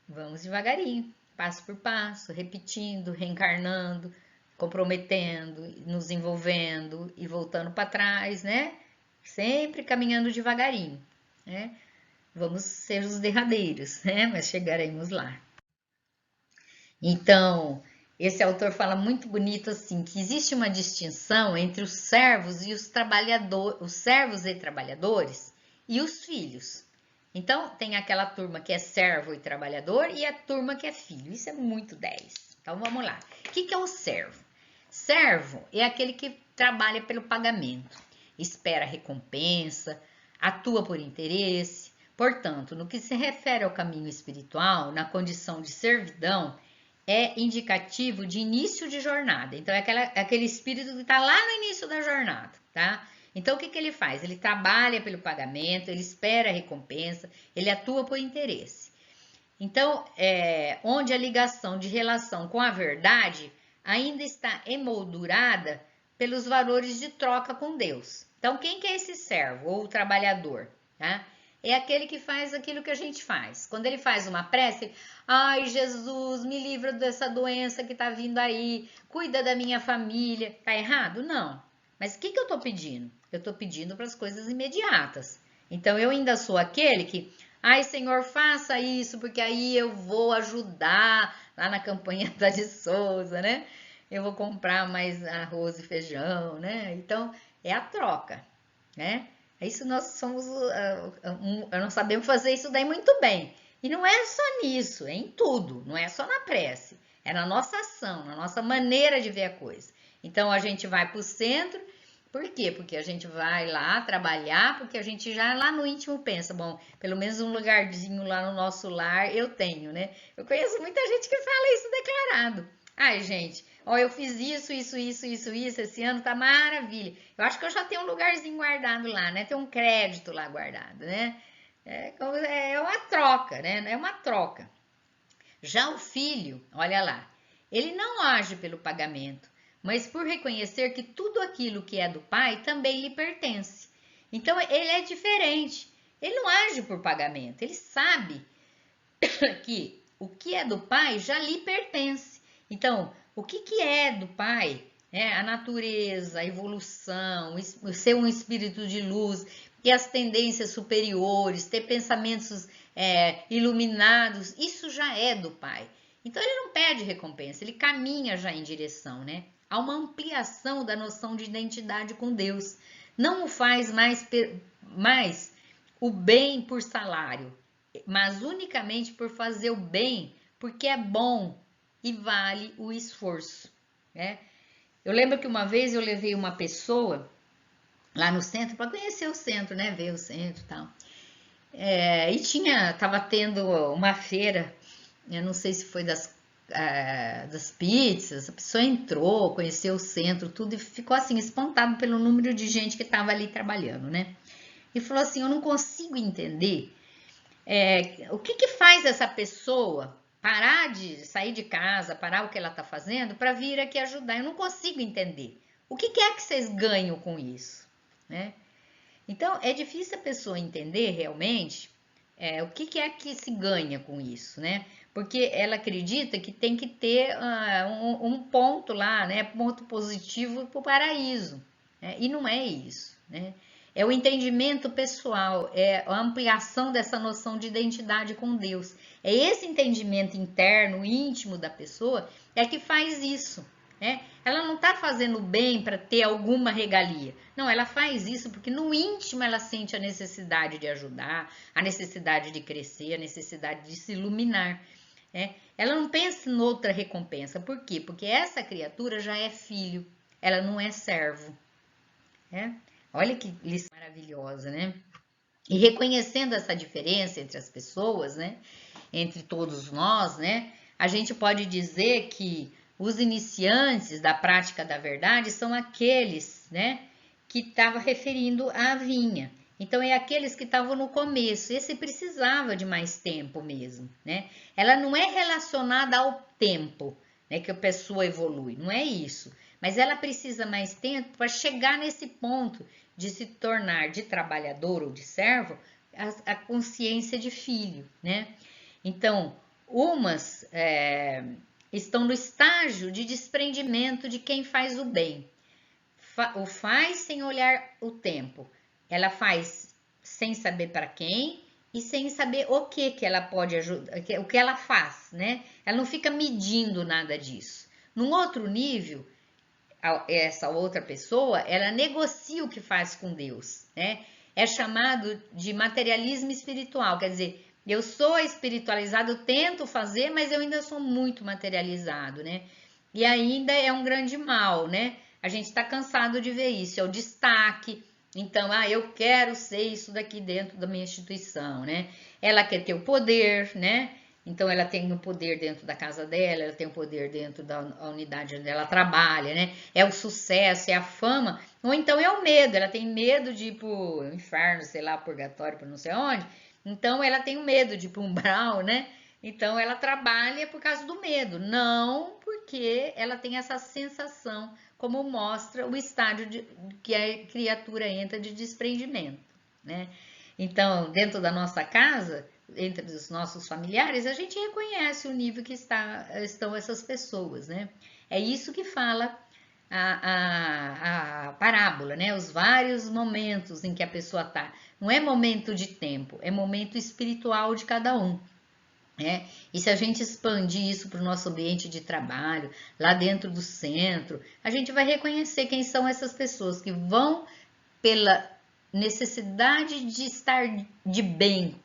vamos devagarinho, passo por passo, repetindo, reencarnando, comprometendo, nos envolvendo e voltando para trás, né? Sempre caminhando devagarinho, né? Vamos ser os derradeiros, né? Mas chegaremos lá. Então, esse autor fala muito bonito assim, que existe uma distinção entre os servos e os trabalhadores, os servos e trabalhadores e os filhos. Então, tem aquela turma que é servo e trabalhador e a turma que é filho. Isso é muito 10. Então, vamos lá. O que é o servo? Servo é aquele que trabalha pelo pagamento, espera recompensa, atua por interesse. Portanto, no que se refere ao caminho espiritual, na condição de servidão, é indicativo de início de jornada. Então, é aquele espírito que está lá no início da jornada, tá? Então, o que ele faz? Ele trabalha pelo pagamento, ele espera a recompensa, ele atua por interesse. Então, onde a ligação de relação com a verdade ainda está emoldurada pelos valores de troca com Deus. Então, quem que é esse servo ou o trabalhador? Tá? É aquele que faz aquilo que a gente faz. Quando ele faz uma prece, ai, Jesus, me livra dessa doença que está vindo aí, cuida da minha família. Tá errado? Não. Mas o que eu estou pedindo? Eu estou pedindo para as coisas imediatas. Então, eu ainda sou aquele que, ai, Senhor, faça isso, porque aí eu vou ajudar lá na campanha da de Souza, né? Eu vou comprar mais arroz e feijão, né? Então, é a troca, né? Isso nós somos, nós sabemos fazer isso daí muito bem. E não é só nisso, é em tudo, não é só na prece. É na nossa ação, na nossa maneira de ver a coisa. Então, a gente vai para o centro, por quê? Porque a gente vai lá trabalhar, porque a gente já lá no íntimo pensa, bom, pelo menos um lugarzinho lá no nosso lar eu tenho, né? Eu conheço muita gente que fala isso declarado. Ai, gente, ó, eu fiz isso, esse ano tá maravilha. Eu acho que eu já tenho um lugarzinho guardado lá, né? Tem um crédito lá guardado, né? É uma troca, né? É uma troca. Já o filho, olha lá, ele não age pelo pagamento, mas por reconhecer que tudo aquilo que é do pai também lhe pertence. Então, ele é diferente. Ele não age por pagamento, ele sabe que o que é do pai já lhe pertence. Então, o que é do pai? A natureza, a evolução, ser um espírito de luz, ter as tendências superiores, ter pensamentos iluminados, isso já é do pai. Então, ele não pede recompensa, ele caminha já em direção, né? Há uma ampliação da noção de identidade com Deus. Não o faz mais o bem por salário, mas unicamente por fazer o bem, porque é bom e vale o esforço, né? Eu lembro que uma vez eu levei uma pessoa lá no centro para conhecer o centro, né? Ver o centro e tal. E tava tendo uma feira, eu não sei se foi das pizzas, a pessoa entrou, conheceu o centro, tudo, e ficou assim, espantado pelo número de gente que estava ali trabalhando, né? E falou assim, eu não consigo entender o que faz essa pessoa parar de sair de casa, parar o que ela está fazendo para vir aqui ajudar. Eu não consigo entender. O que é que vocês ganham com isso, né? Então, é difícil a pessoa entender realmente o que, que é que se ganha com isso, né? Porque ela acredita que tem que ter um ponto lá, né? Ponto positivo para o paraíso, né? E não é isso, né? É o entendimento pessoal, é a ampliação dessa noção de identidade com Deus. É esse entendimento interno, íntimo da pessoa, é que faz isso, né? Ela não está fazendo bem para ter alguma regalia. Não, ela faz isso porque no íntimo ela sente a necessidade de ajudar, a necessidade de crescer, a necessidade de se iluminar. Né? Ela não pensa em outra recompensa. Por quê? Porque essa criatura já é filho, ela não é servo. Né? Olha que lição maravilhosa, né? E reconhecendo essa diferença entre as pessoas, né? Entre todos nós, né? A gente pode dizer que os iniciantes da prática da verdade são aqueles, né? Que estava referindo à vinha. Então, é aqueles que estavam no começo. Esse precisava de mais tempo mesmo, né? Ela não é relacionada ao tempo, né? Que a pessoa evolui. Não é isso. Mas ela precisa mais tempo para chegar nesse ponto de se tornar de trabalhador ou de servo a consciência de filho, né? Então, umas estão no estágio de desprendimento de quem faz o bem. O faz sem olhar o tempo. Ela faz sem saber para quem e sem saber o que ela pode ajudar, o que ela faz, né? Ela não fica medindo nada disso. Num outro nível, essa outra pessoa, ela negocia o que faz com Deus, né? É chamado de materialismo espiritual, quer dizer, eu sou espiritualizado, eu tento fazer, mas eu ainda sou muito materializado, né? E ainda é um grande mal, né? A gente está cansado de ver isso, é o destaque. Então, eu quero ser isso daqui dentro da minha instituição, né? Ela quer ter o poder, né? Então, ela tem o poder dentro da casa dela, ela tem o poder dentro da unidade onde ela trabalha, né? É o sucesso, é a fama, ou então é o medo. Ela tem medo de ir pro inferno, sei lá, purgatório, para não sei onde. Então, ela tem o medo de ir pro umbral, né? Então, ela trabalha por causa do medo, não porque ela tem essa sensação, como mostra o estágio que a criatura entra de desprendimento, né? Então, dentro da nossa casa, entre os nossos familiares, a gente reconhece o nível que estão essas pessoas, né? É isso que fala a parábola, né? Os vários momentos em que a pessoa está. Não é momento de tempo, é momento espiritual de cada um. né? E se a gente expandir isso para o nosso ambiente de trabalho, lá dentro do centro, a gente vai reconhecer quem são essas pessoas que vão pela necessidade de estar de bem,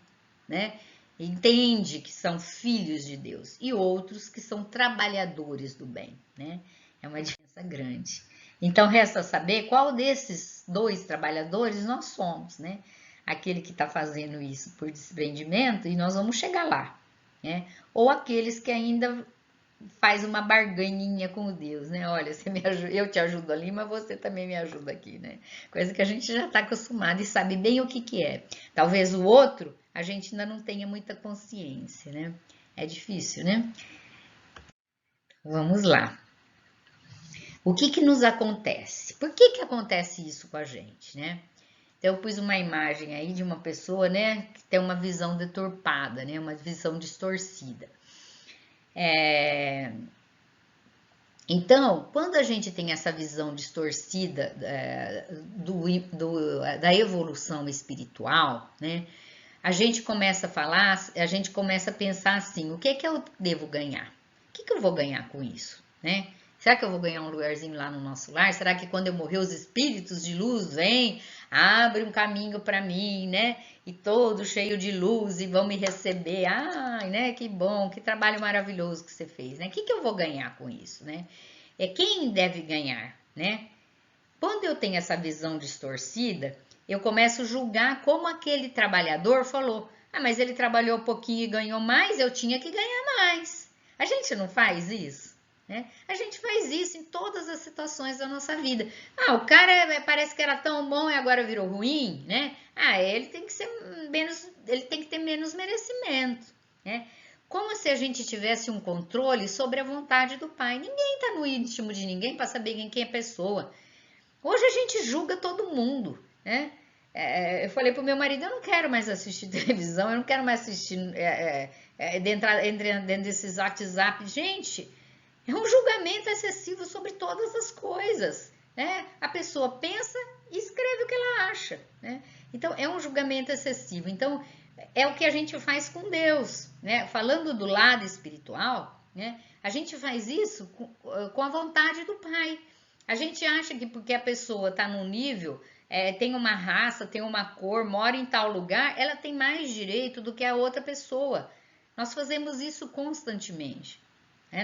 né? Entende que são filhos de Deus e outros que são trabalhadores do bem, né? É uma diferença grande. Então resta saber qual desses dois trabalhadores nós somos, né? Aquele que está fazendo isso por desprendimento e nós vamos chegar lá, né? Ou aqueles que ainda faz uma barganhinha com Deus, né? Olha, você me ajuda, eu te ajudo ali, mas você também me ajuda aqui, né? Coisa que a gente já está acostumado e sabe bem o que que é. Talvez o outro a gente ainda não tenha muita consciência, né? É difícil, né? Vamos lá. O que que nos acontece? Por que que acontece isso com a gente, né? Então, eu pus uma imagem aí de uma pessoa, né, que tem uma visão deturpada, né, uma visão distorcida. Então, quando a gente tem essa visão distorcida da evolução espiritual, né, a gente começa a falar, a gente começa a pensar assim, o que que eu devo ganhar? O que que eu vou ganhar com isso, né? Será que eu vou ganhar um lugarzinho lá no nosso lar? Será que quando eu morrer os espíritos de luz vêm, abrem um caminho para mim, né? E todo cheio de luz e vão me receber. Ai, né? Que bom, que trabalho maravilhoso que você fez, né? O que que eu vou ganhar com isso, né? É quem deve ganhar, né? Quando eu tenho essa visão distorcida, eu começo a julgar como aquele trabalhador falou: mas ele trabalhou um pouquinho e ganhou mais, eu tinha que ganhar mais. A gente não faz isso, né? A gente faz isso em todas as situações da nossa vida. O cara parece que era tão bom e agora virou ruim, né? Ele tem que ser menos, ele tem que ter menos merecimento, né? Como se a gente tivesse um controle sobre a vontade do Pai. Ninguém está no íntimo de ninguém para saber quem é a pessoa. Hoje a gente julga todo mundo, né? eu falei pro meu marido, eu não quero mais assistir televisão, eu não quero mais assistir dentro desses WhatsApp. Gente, é um julgamento excessivo sobre todas as coisas, né? A pessoa pensa e escreve o que ela acha, né? Então, é um julgamento excessivo. Então, é o que a gente faz com Deus, né? Falando do lado espiritual, né? A gente faz isso com a vontade do Pai. A gente acha que porque a pessoa está num nível, tem uma raça, tem uma cor, mora em tal lugar, ela tem mais direito do que a outra pessoa. Nós fazemos isso constantemente.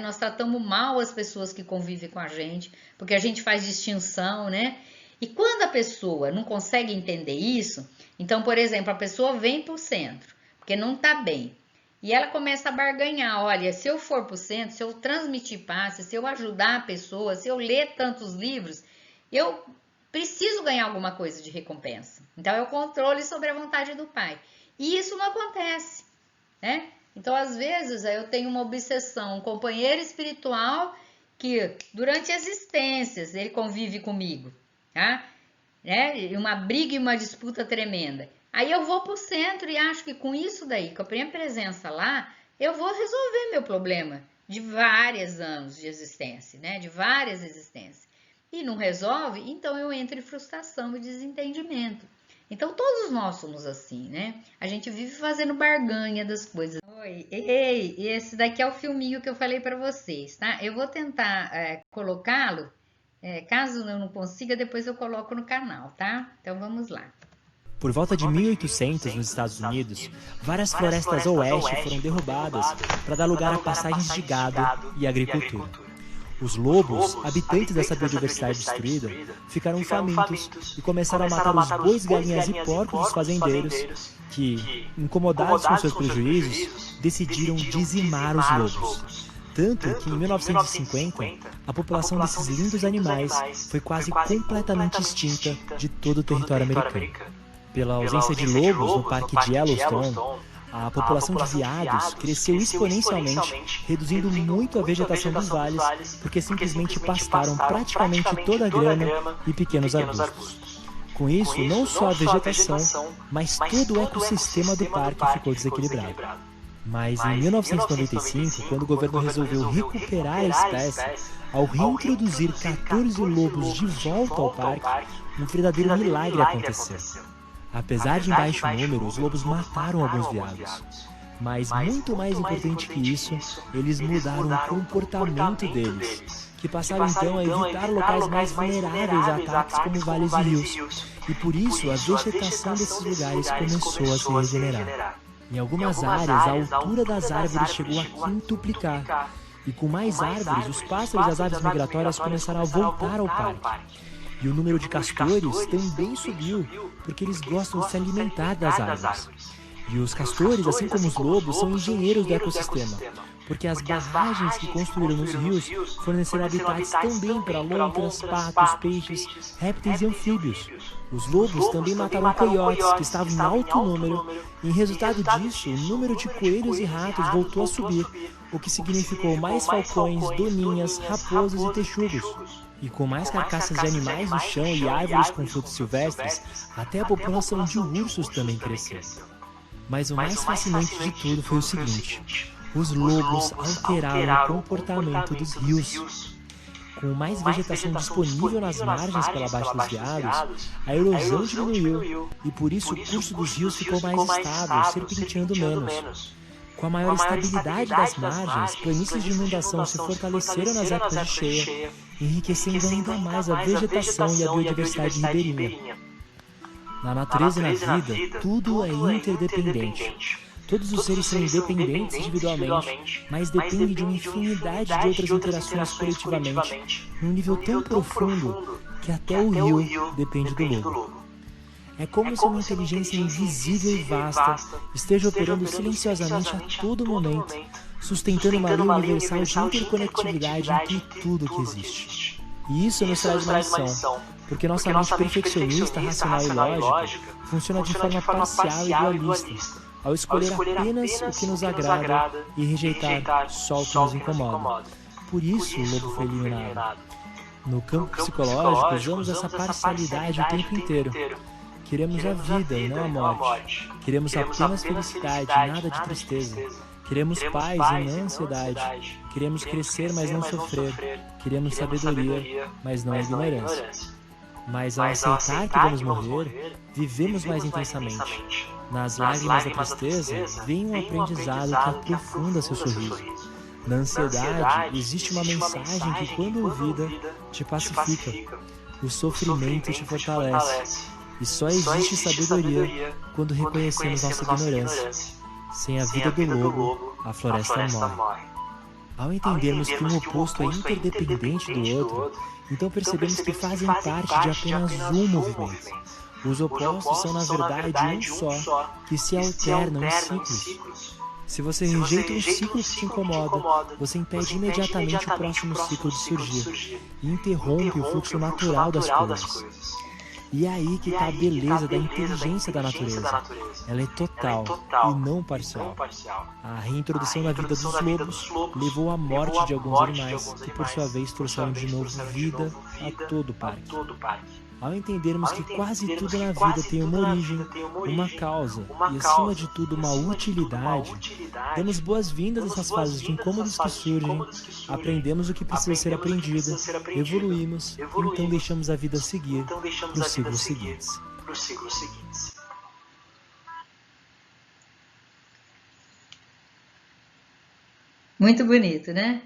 Nós tratamos mal as pessoas que convivem com a gente, porque a gente faz distinção, né? E quando a pessoa não consegue entender isso, então, por exemplo, a pessoa vem para o centro, porque não está bem, e ela começa a barganhar, olha, se eu for para o centro, se eu transmitir passe, se eu ajudar a pessoa, se eu ler tantos livros, eu preciso ganhar alguma coisa de recompensa. Então, é o controle sobre a vontade do Pai. E isso não acontece, né? Então, às vezes, eu tenho uma obsessão, um companheiro espiritual que, durante existências, ele convive comigo, tá? E uma briga e uma disputa tremenda. Aí eu vou para o centro e acho que com isso daí, com a minha presença lá, eu vou resolver meu problema de vários anos de existência, né? De várias existências. E não resolve, então eu entro em frustração e desentendimento. Então todos nós somos assim, né? A gente vive fazendo barganha das coisas. Oi, ei, esse daqui é o filminho que eu falei para vocês, tá? Eu vou tentar colocá-lo, caso eu não consiga, depois eu coloco no canal, tá? Então vamos lá. Por volta de 1800, nos Estados Unidos, várias florestas oeste foram derrubadas para dar lugar a passagens de gado e agricultura. Os lobos, habitantes dessa biodiversidade destruída, ficaram famintos e começaram a matar os bois, galinhas e porcos dos fazendeiros, que, incomodados com seus prejuízos, decidiram dizimar os lobos. Tanto que, em 1950, a população desses lindos animais foi quase completamente extinta de todo o território americano. Pela ausência de lobos no Parque de Yellowstone, a população de veados cresceu exponencialmente, reduzindo muito a vegetação dos vales, porque simplesmente pastaram praticamente toda a grama e pequenos arbustos. Com isso, não só a vegetação, mas todo o ecossistema do parque ficou desequilibrado. Mas em 1995, quando o governo resolveu recuperar a espécie, ao reintroduzir 14 lobos de volta ao parque, um verdadeiro milagre aconteceu. Apesar de em baixo número, os lobos mataram alguns veados. Mas muito mais importante que isso, eles mudaram o comportamento deles, que passaram então a evitar locais mais vulneráveis a ataques como vales e rios. E por isso, a vegetação desses lugares começou a se regenerar. Em algumas áreas, a altura das árvores chegou a quintuplicar. E com mais árvores, os pássaros e as aves migratórias começaram a voltar ao parque. E o número de castores também subiu, porque eles gostam de se alimentar das árvores. E os castores, assim como os lobos, são engenheiros do ecossistema, porque as barragens que construíram nos rios forneceram habitats também para lontras, patos, peixes, répteis e anfíbios. Os lobos também mataram coiotes, que estavam em alto número, e em resultado disso, o número de coelhos e ratos voltou a subir, o que significou mais falcões, doninhas, raposas e texugos. E com mais carcaças de animais no chão e árvores com frutos silvestres, até a população de ursos também cresceu. Mas o mais fascinante de tudo foi o seguinte: os lobos alteraram o comportamento dos rios. Com mais vegetação disponível nas margens pela baixa dos veados, a erosão diminuiu e por isso o curso dos rios ficou mais estável, serpenteando menos. Com a maior estabilidade das margens, planícies de inundação se fortaleceram nas épocas de cheia, enriquecendo ainda mais a vegetação e a biodiversidade ribeirinha. Na natureza e na vida, tudo é interdependente. Todos os seres são independentes individualmente, mas dependem de uma infinidade de outras interações coletivamente, num nível tão profundo que até o rio depende do lobo. É como se uma inteligência invisível e vasta esteja operando silenciosamente a todo momento, sustentando uma lei universal de interconectividade entre tudo que existe. E isso nos traz uma lição, porque nossa mente perfeccionista, racional e lógica funciona de forma parcial e dualista, ao escolher apenas o que nos agrada e rejeitar só o que nos incomoda. Por isso o lobo foi eliminado. No campo psicológico, usamos essa parcialidade o tempo inteiro. Queremos a vida e não a morte. Queremos apenas felicidade, nada de tristeza. Queremos paz e não ansiedade. Queremos crescer, mas não sofrer. Queremos sabedoria, mas não ignorância. Mas ao aceitar que vamos morrer, vivemos mais intensamente. Nas lágrimas da tristeza, vem um aprendizado que aprofunda seu sorriso. Na ansiedade, existe uma mensagem que, quando ouvida, te pacifica. O sofrimento te fortalece. E só existe sabedoria quando reconhecemos nossa ignorância. Sem a vida do lobo, a floresta morre. Ao entendermos que um oposto é interdependente do outro, então percebemos que fazem parte de apenas um movimento. Os opostos são, na verdade, um só, que se alternam em ciclos. Se você rejeita um ciclo que te incomoda, você impede imediatamente o próximo ciclo de surgir e interrompe o fluxo natural das coisas. E é aí que está a beleza da inteligência da natureza. Ela é total e não parcial. A reintrodução na vida dos lobos levou à morte de alguns animais, que por sua vez trouxeram de novo vida a todo o parque. Ao entendermos que quase tudo na vida tem uma origem, uma causa e, acima de tudo, uma utilidade, damos boas-vindas a essas fases de incômodos que surgem, aprendemos o que precisa ser aprendido, evoluímos, então deixamos a vida seguir para os ciclos seguintes. Muito bonito, né?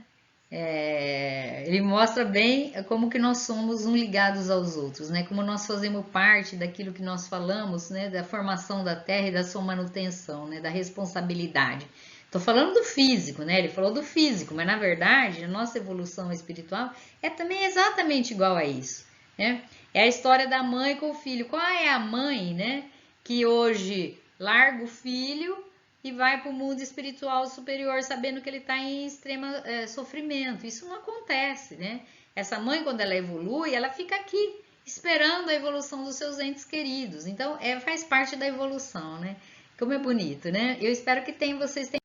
Ele mostra bem como que nós somos um ligados aos outros, né? Como nós fazemos parte daquilo que nós falamos, né? Da formação da Terra e da sua manutenção, né? Da responsabilidade. Estou falando do físico, né? Ele falou do físico, mas na verdade a nossa evolução espiritual é também exatamente igual a isso, né? É a história da mãe com o filho. Qual é a mãe, né? Que hoje larga o filho e vai para o mundo espiritual superior sabendo que ele está em extremo sofrimento. Isso não acontece, né? Essa mãe, quando ela evolui, ela fica aqui, esperando a evolução dos seus entes queridos. Então, faz parte da evolução, né? Como é bonito, né? Eu espero que vocês tenham...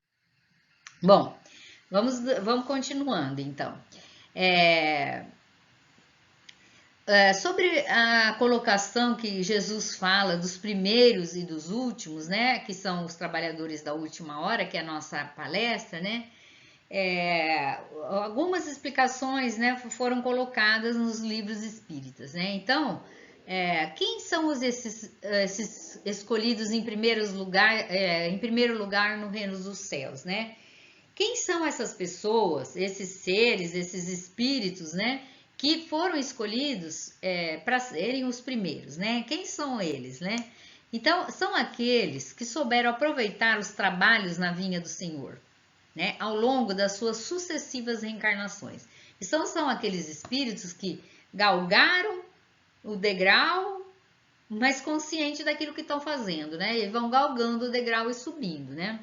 Bom, vamos continuando, então. Sobre a colocação que Jesus fala dos primeiros e dos últimos, né, que são os trabalhadores da última hora, que é a nossa palestra, né, algumas explicações, né, foram colocadas nos livros espíritas, né. Então, quem são esses escolhidos em primeiro lugar no reino dos céus, né? Quem são essas pessoas, esses seres, esses espíritos, né, que foram escolhidos para serem os primeiros, né? Quem são eles, né? Então, são aqueles que souberam aproveitar os trabalhos na vinha do Senhor, né? Ao longo das suas sucessivas reencarnações. Então, são aqueles espíritos que galgaram o degrau, mas consciente daquilo que estão fazendo, né? E vão galgando o degrau e subindo, né?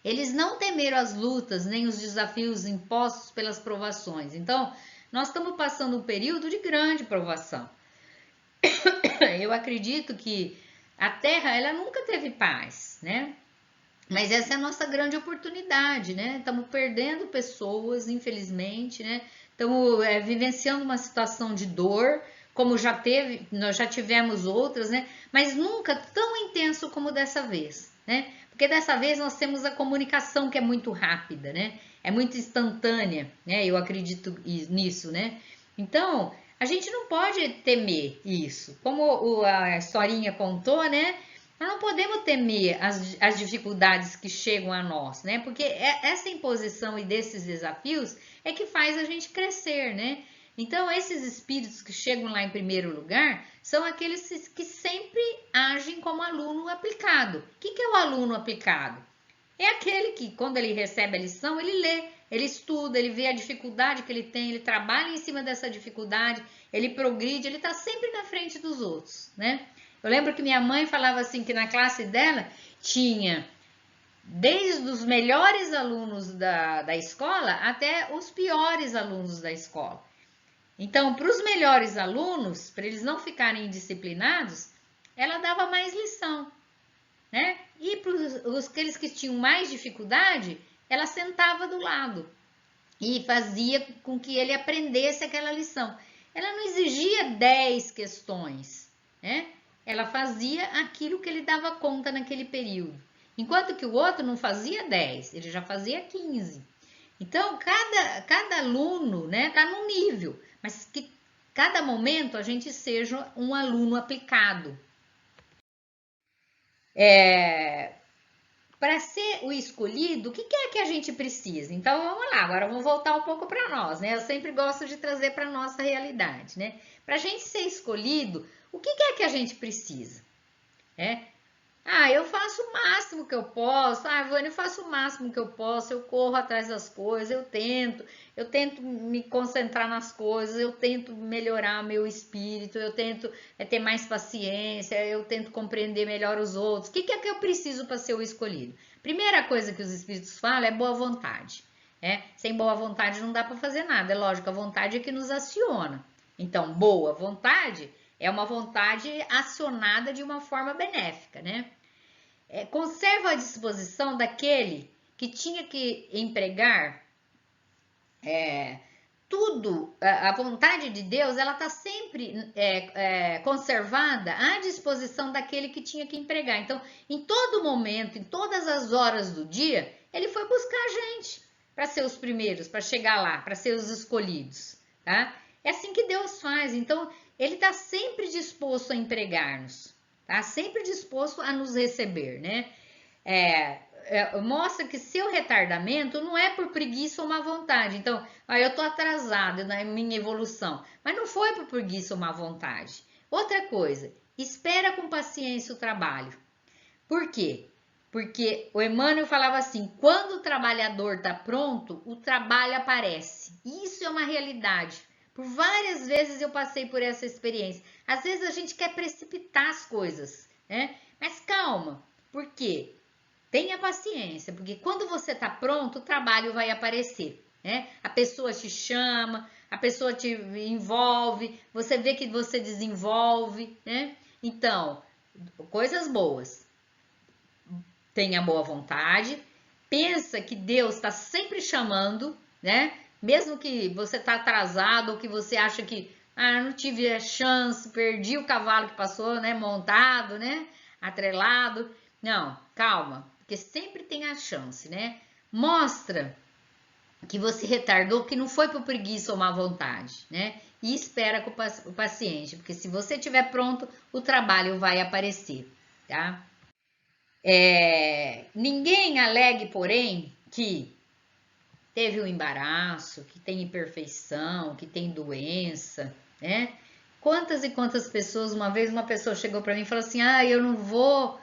Eles não temeram as lutas, nem os desafios impostos pelas provações. Então, nós estamos passando um período de grande provação. Eu acredito que a Terra, ela nunca teve paz, né? Mas essa é a nossa grande oportunidade, né? Estamos perdendo pessoas, infelizmente, né? Estamos vivenciando uma situação de dor, como nós já tivemos outras, né? Mas nunca tão intenso como dessa vez, né? Porque dessa vez nós temos a comunicação que é muito rápida, né? É muito instantânea, né? Eu acredito nisso, né? Então, a gente não pode temer isso. Como a historinha contou, né? Nós não podemos temer as dificuldades que chegam a nós, né? Porque essa imposição e desses desafios é que faz a gente crescer, né? Então, esses espíritos que chegam lá em primeiro lugar são aqueles que sempre agem como aluno aplicado. O que é o aluno aplicado? É aquele que, quando ele recebe a lição, ele lê, ele estuda, ele vê a dificuldade que ele tem, ele trabalha em cima dessa dificuldade, ele progride, ele está sempre na frente dos outros, né? Eu lembro que minha mãe falava assim, que na classe dela tinha desde os melhores alunos da escola até os piores alunos da escola. Então, para os melhores alunos, para eles não ficarem indisciplinados, ela dava mais lição, né? E para aqueles que tinham mais dificuldade, ela sentava do lado e fazia com que ele aprendesse aquela lição. Ela não exigia 10 questões, né? ela fazia aquilo que ele dava conta naquele período. Enquanto que o outro não fazia 10, ele já fazia 15. Então, cada aluno, né, tá num nível, mas que cada momento a gente seja um aluno aplicado. Para ser o escolhido, o que é que a gente precisa? Então, vamos lá, agora vamos voltar um pouco para nós, né? Eu sempre gosto de trazer para a nossa realidade, né? Para a gente ser escolhido, o que é que a gente precisa? Eu faço o máximo que eu posso. Vânia, eu faço o máximo que eu posso. Eu corro atrás das coisas, eu tento me concentrar nas coisas, eu tento melhorar meu espírito, eu tento ter mais paciência, eu tento compreender melhor os outros. O que é que eu preciso para ser o escolhido? Primeira coisa que os espíritos falam é boa vontade. Sem boa vontade não dá para fazer nada. É lógico, a vontade é que nos aciona. Então, boa vontade é uma vontade acionada de uma forma benéfica, né? Conserva a disposição daquele que tinha que empregar tudo, a vontade de Deus, ela está sempre conservada à disposição daquele que tinha que empregar. Então, em todo momento, em todas as horas do dia, ele foi buscar a gente para ser os primeiros, para chegar lá, para ser os escolhidos, tá? É assim que Deus faz. Então, ele está sempre disposto a empregar-nos, tá? Sempre disposto a nos receber, né? Mostra que seu retardamento não é por preguiça ou má vontade. Então, eu tô atrasado na minha evolução, mas não foi por preguiça ou má vontade. Outra coisa, espera com paciência o trabalho. Por quê? Porque o Emmanuel falava assim, quando o trabalhador está pronto, o trabalho aparece. Isso é uma realidade. Por várias vezes eu passei por essa experiência. Às vezes a gente quer precipitar as coisas, né? Mas calma, por quê? Tenha paciência, porque quando você está pronto, o trabalho vai aparecer, né? A pessoa te chama, a pessoa te envolve, você vê que você desenvolve, né? Então, coisas boas. Tenha boa vontade, pensa que Deus está sempre chamando, né? Mesmo que você está atrasado ou que você acha que não tive a chance, perdi o cavalo que passou, né? Montado, né? Atrelado. Não, calma, porque sempre tem a chance, né? Mostra que você retardou, que não foi por preguiça ou má vontade, né? E espera com o paciente, porque se você estiver pronto, o trabalho vai aparecer, tá? Ninguém alegue, porém, que teve um embaraço, que tem imperfeição, que tem doença, né? Quantas e quantas pessoas, uma vez uma pessoa chegou para mim e falou assim, eu não vou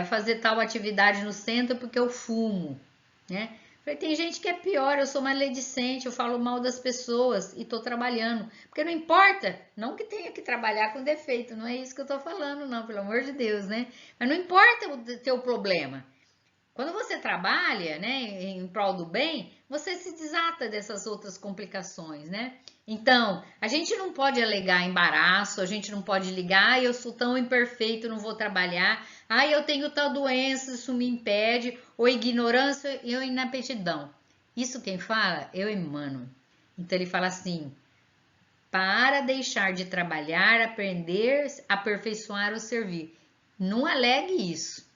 fazer tal atividade no centro porque eu fumo, né? Falei, tem gente que é pior, eu sou maledicente, eu falo mal das pessoas e tô trabalhando. Porque não importa, não que tenha que trabalhar com defeito, não é isso que eu tô falando, não, pelo amor de Deus, né? Mas não importa o teu problema. Quando você trabalha, né, em prol do bem, você se desata dessas outras complicações, né? Então, a gente não pode alegar embaraço, a gente não pode ligar, eu sou tão imperfeito, não vou trabalhar, eu tenho tal doença, isso me impede, ou ignorância ou inaptidão. Isso quem fala é o Emmanuel. Então, ele fala assim, para deixar de trabalhar, aprender, aperfeiçoar ou servir. Não alegue isso.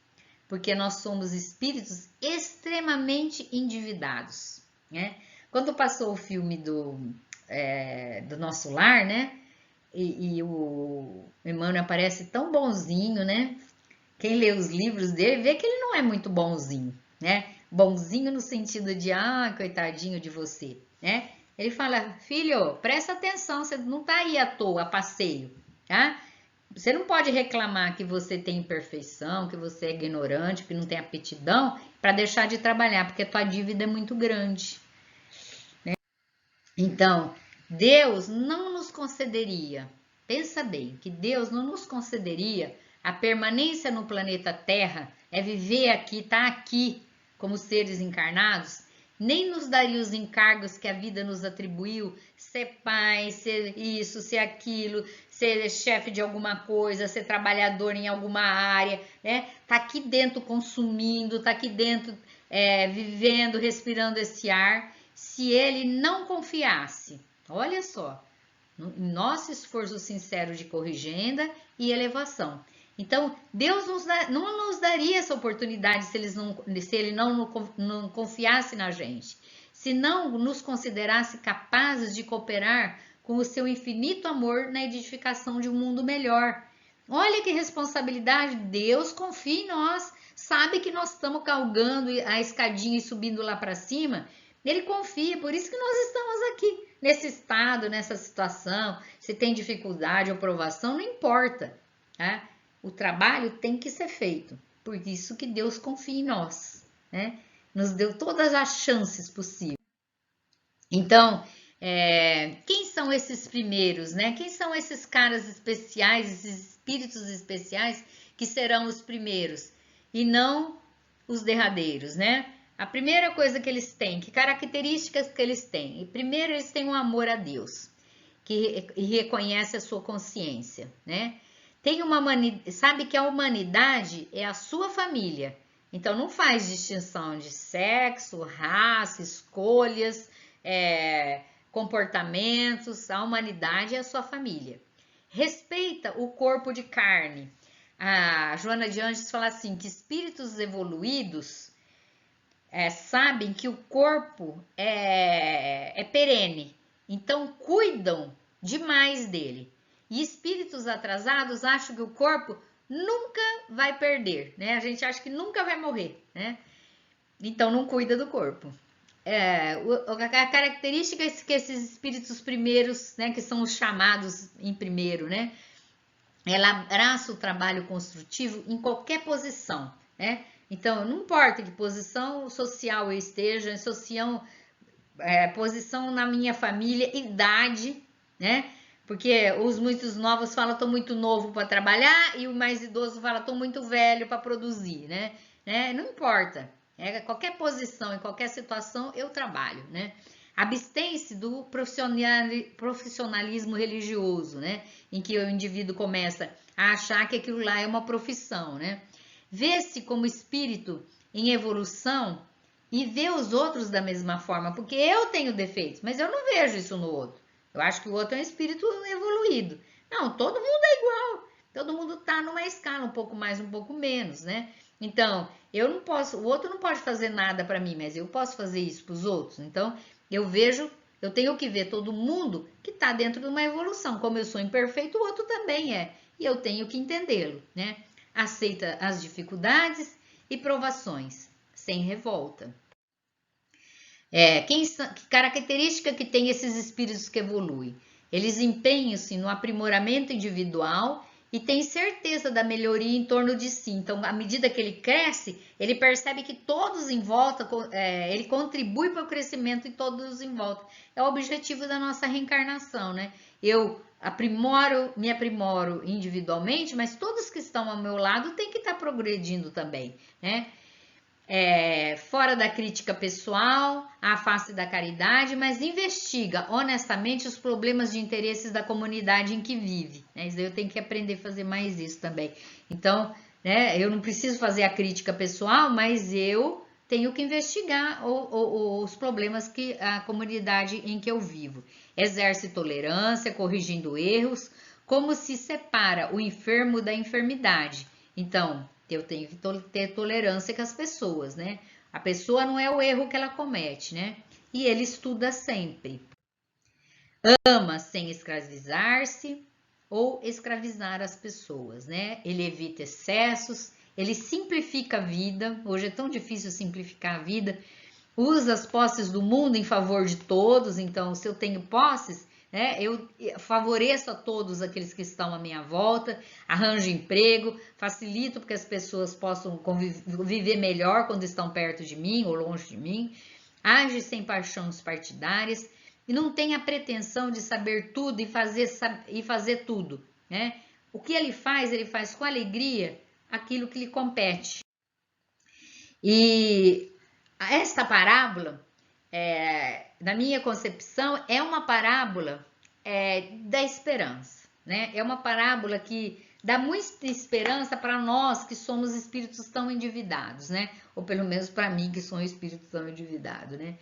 Porque nós somos espíritos extremamente endividados, né? Quando passou o filme do Nosso Lar, né? E o Emmanuel aparece tão bonzinho, né? Quem lê os livros dele vê que ele não é muito bonzinho, né? Bonzinho no sentido de, coitadinho de você, né? Ele fala, filho, presta atenção, você não tá aí à toa, a passeio, tá? Você não pode reclamar que você tem imperfeição, que você é ignorante, que não tem aptidão, para deixar de trabalhar, porque a tua dívida é muito grande, né? Então, Deus não nos concederia, pensa bem, que Deus não nos concederia a permanência no planeta Terra, viver aqui, estar aqui como seres encarnados, nem nos daria os encargos que a vida nos atribuiu, ser pai, ser isso, ser aquilo, ser chefe de alguma coisa, ser trabalhador em alguma área, né? Tá aqui dentro consumindo, tá aqui dentro vivendo, respirando esse ar. Se ele não confiasse, olha só, em nosso esforço sincero de corrigenda e elevação. Então, Deus não nos daria essa oportunidade se Ele não confiasse na gente, se não nos considerasse capazes de cooperar com o seu infinito amor na edificação de um mundo melhor. Olha que responsabilidade, Deus confia em nós, sabe que nós estamos galgando a escadinha e subindo lá para cima, Ele confia, por isso que nós estamos aqui, nesse estado, nessa situação, se tem dificuldade ou provação, não importa, tá? O trabalho tem que ser feito, por isso que Deus confia em nós, né? Nos deu todas as chances possíveis. Então, quem são esses primeiros, né? Quem são esses caras especiais, esses espíritos especiais que serão os primeiros e não os derradeiros, né? A primeira coisa que eles têm, que características que eles têm? Primeiro, eles têm um amor a Deus, que reconhece a sua consciência, né? Sabe que a humanidade é a sua família, então não faz distinção de sexo, raça, escolhas, comportamentos, a humanidade é a sua família. Respeita o corpo de carne. A Joana de Anjos fala assim, que espíritos evoluídos sabem que o corpo é perene, então cuidam demais dele. E espíritos atrasados acham que o corpo nunca vai perder, né? A gente acha que nunca vai morrer, né? Então não cuida do corpo. A característica é que esses espíritos primeiros, né, que são os chamados em primeiro, né? Ela abraça o trabalho construtivo em qualquer posição, né? Então, não importa que posição social eu esteja, posição na minha família, idade, né? Porque os muitos novos falam, estou muito novo para trabalhar, e o mais idoso fala, estou muito velho para produzir, né? Não importa. Qualquer posição, em qualquer situação, eu trabalho, né? Abstém-se do profissionalismo religioso, né? Em que o indivíduo começa a achar que aquilo lá é uma profissão, né? Vê-se como espírito em evolução e vê os outros da mesma forma, porque eu tenho defeitos, mas eu não vejo isso no outro. Eu acho que o outro é um espírito evoluído. Não, todo mundo é igual. Todo mundo tá numa escala, um pouco mais, um pouco menos, né? Então, o outro não pode fazer nada para mim, mas eu posso fazer isso para os outros. Então, eu tenho que ver todo mundo que está dentro de uma evolução. Como eu sou imperfeito, o outro também é. E eu tenho que entendê-lo, né? Aceita as dificuldades e provações, sem revolta. Que característica que tem esses espíritos que evoluem? Eles empenham-se no aprimoramento individual e têm certeza da melhoria em torno de si. Então, à medida que ele cresce, ele percebe que todos em volta, ele contribui para o crescimento de todos em volta. É o objetivo da nossa reencarnação, né? Eu me aprimoro individualmente, mas todos que estão ao meu lado têm que estar progredindo também, né? Fora da crítica pessoal, à face da caridade, mas investiga honestamente os problemas de interesses da comunidade em que vive, né? Isso daí eu tenho que aprender a fazer mais isso também. Então, né, eu não preciso fazer a crítica pessoal, mas eu tenho que investigar os problemas que a comunidade em que eu vivo. Exerce tolerância, corrigindo erros, como se separa o enfermo da enfermidade. Então, eu tenho que ter tolerância com as pessoas, né? A pessoa não é o erro que ela comete, né? E ele estuda sempre. Ama sem escravizar-se ou escravizar as pessoas, né? Ele evita excessos, ele simplifica a vida. Hoje é tão difícil simplificar a vida. Usa as posses do mundo em favor de todos. Então, se eu tenho posses, né, eu favoreço a todos aqueles que estão à minha volta, arranjo emprego, facilito para que as pessoas possam viver melhor quando estão perto de mim ou longe de mim, age sem paixões partidárias e não tem a pretensão de saber tudo e fazer tudo, né? O que ele faz com alegria aquilo que lhe compete. E esta parábola, na minha concepção, é uma parábola da esperança, né? É uma parábola que dá muita esperança para nós que somos espíritos tão endividados, né? Ou pelo menos para mim que sou um espírito tão endividado, né?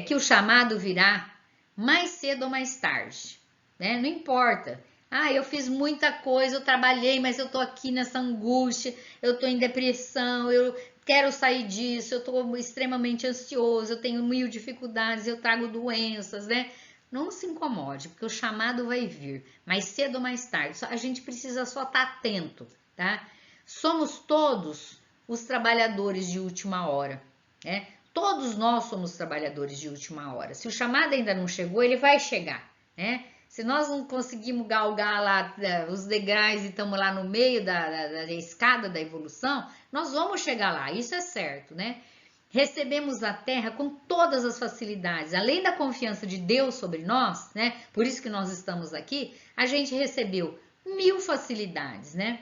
Que o chamado virá mais cedo ou mais tarde. né? Não importa. Ah, eu fiz muita coisa, eu trabalhei, mas eu tô aqui nessa angústia, eu tô em depressão, eu quero sair disso, eu tô extremamente ansioso, eu tenho mil dificuldades, eu trago doenças, né? Não se incomode, porque o chamado vai vir, mais cedo ou mais tarde. A gente precisa só estar atento, tá? Somos todos os trabalhadores de última hora, né? Todos nós somos trabalhadores de última hora. Se o chamado ainda não chegou, ele vai chegar, né? Se nós não conseguimos galgar lá os degraus e estamos lá no meio da escada da evolução, nós vamos chegar lá, isso é certo, né? Recebemos a terra com todas as facilidades, além da confiança de Deus sobre nós, né? Por isso que nós estamos aqui, a gente recebeu 1000 facilidades, né?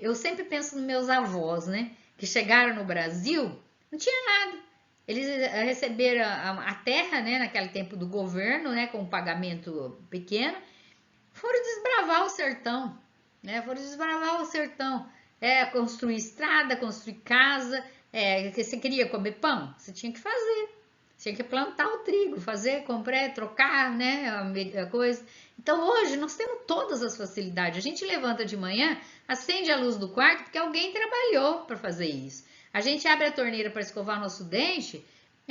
Eu sempre penso nos meus avós, né? Que chegaram no Brasil, não tinha nada. Eles receberam a terra, né? Naquele tempo do governo, né? Com um pagamento pequeno, foram desbravar o sertão, né? Foram desbravar o sertão, construir estrada, construir casa. Você queria comer pão? Você tinha que fazer. Tinha que plantar o trigo, fazer, comprar, trocar, né? A coisa. Então hoje nós temos todas as facilidades. A gente levanta de manhã, acende a luz do quarto porque alguém trabalhou para fazer isso. A gente abre a torneira para escovar nosso dente,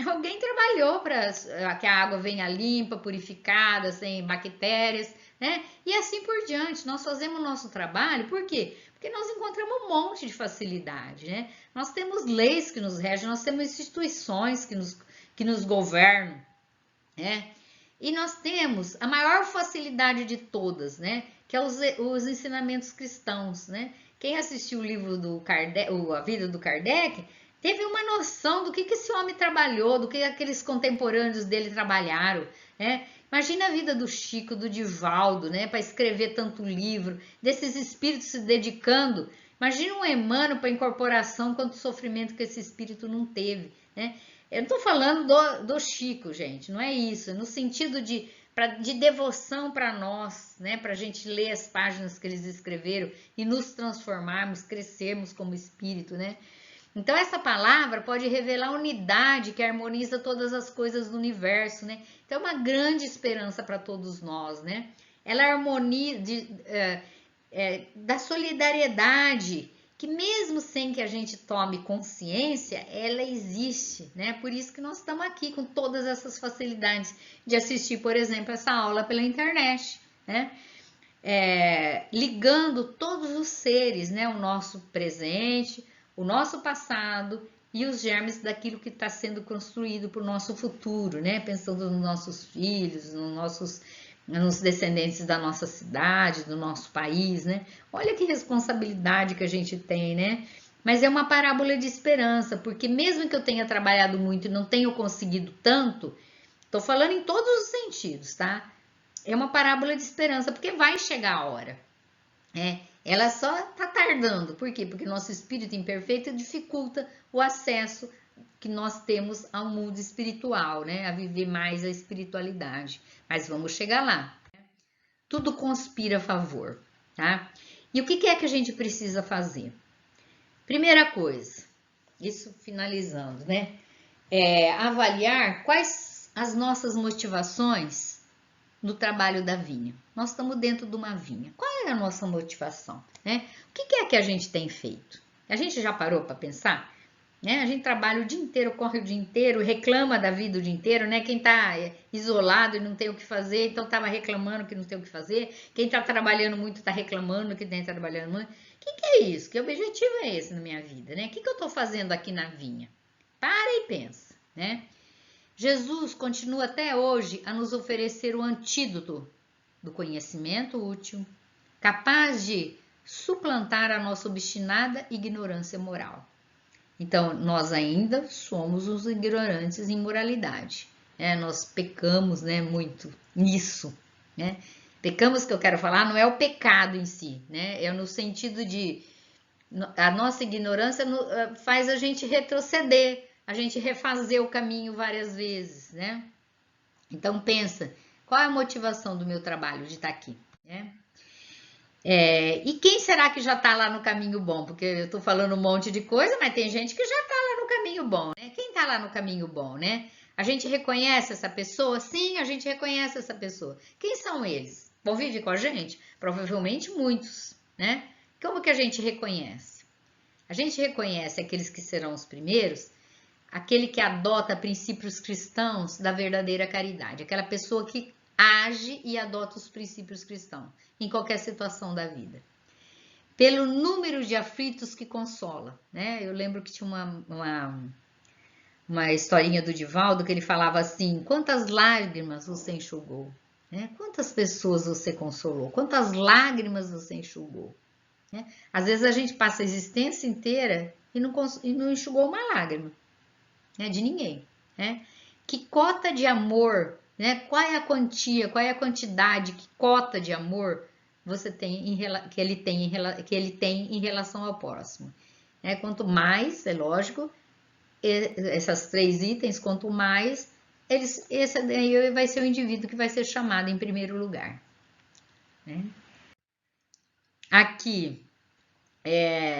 alguém trabalhou para que a água venha limpa, purificada, sem bactérias, né? E assim por diante. Nós fazemos o nosso trabalho, por quê? Porque nós encontramos um monte de facilidade, né? Nós temos leis que nos regem, nós temos instituições que nos governam, né? E nós temos a maior facilidade de todas, né? Que é os ensinamentos cristãos, né? Quem assistiu o livro do Kardec, A Vida do Kardec, teve uma noção do que esse homem trabalhou, do que aqueles contemporâneos dele trabalharam, né? Imagina a vida do Chico, do Divaldo, né? Para escrever tanto livro, desses espíritos se dedicando. Imagina um Emmanuel para incorporação, quanto sofrimento que esse espírito não teve, né? Eu não estou falando do Chico, gente, não é isso. É no sentido de devoção para nós, né? Para a gente ler as páginas que eles escreveram e nos transformarmos, crescermos como espírito, né? Então, essa palavra pode revelar a unidade que harmoniza todas as coisas do universo, né? Então, é uma grande esperança para todos nós, né? Ela harmoniza da solidariedade, que mesmo sem que a gente tome consciência, ela existe, né? Por isso que nós estamos aqui com todas essas facilidades de assistir, por exemplo, essa aula pela internet, né? Ligando todos os seres, né? O nosso presente, o nosso passado e os germes daquilo que está sendo construído para o nosso futuro, né? Pensando nos nossos filhos, nos descendentes da nossa cidade, do nosso país, né? Olha que responsabilidade que a gente tem, né? Mas é uma parábola de esperança, porque mesmo que eu tenha trabalhado muito e não tenha conseguido tanto, tô falando em todos os sentidos, tá? É uma parábola de esperança, porque vai chegar a hora, né? Ela só tá tardando, por quê? Porque nosso espírito imperfeito dificulta o acesso que nós temos ao mundo espiritual, né? A viver mais a espiritualidade. Mas vamos chegar lá. Tudo conspira a favor, tá? E o que é que a gente precisa fazer? Primeira coisa, isso finalizando, né? Avaliar quais as nossas motivações no trabalho da vinha. Nós estamos dentro de uma vinha. Qual é a nossa motivação, né? O que é que a gente tem feito? A gente já parou para pensar? Né? A gente trabalha o dia inteiro, corre o dia inteiro, reclama da vida o dia inteiro, né? Quem está isolado e não tem o que fazer, então estava reclamando que não tem o que fazer. Quem está trabalhando muito está reclamando que tem trabalhando muito. O que é isso? Que objetivo é esse na minha vida, né? O que eu estou fazendo aqui na vinha? Para e pensa, né? Jesus continua até hoje a nos oferecer o antídoto do conhecimento útil, capaz de suplantar a nossa obstinada ignorância moral. Então, nós ainda somos os ignorantes em moralidade, né? Nós pecamos, né, muito nisso, né? Pecamos, que eu quero falar, não é o pecado em si, né? É no sentido de a nossa ignorância faz a gente retroceder, a gente refazer o caminho várias vezes, né? Então pensa, qual é a motivação do meu trabalho de estar aqui, né? E quem será que já está lá no caminho bom? Porque eu estou falando um monte de coisa, mas tem gente que já está lá no caminho bom, né? Quem está lá no caminho bom, né? A gente reconhece essa pessoa? Sim, a gente reconhece essa pessoa. Quem são eles? Convive com a gente? Provavelmente muitos, né? Como que a gente reconhece? A gente reconhece aqueles que serão os primeiros, aquele que adota princípios cristãos da verdadeira caridade, aquela pessoa que age e adota os princípios cristãos em qualquer situação da vida. Pelo número de aflitos que consola, né? Eu lembro que tinha uma historinha do Divaldo que ele falava assim: quantas lágrimas você enxugou, né? Quantas pessoas você consolou, quantas lágrimas você enxugou, né? Às vezes a gente passa a existência inteira e não enxugou uma lágrima, né, de ninguém, né? Que cota de amor, né? Qual é a quantia, qual é a quantidade, que cota de amor você tem que ele tem em relação ao próximo, né? Quanto mais, é lógico, essas 3 itens, quanto mais esse daí vai ser o indivíduo que vai ser chamado em primeiro lugar, né? Aqui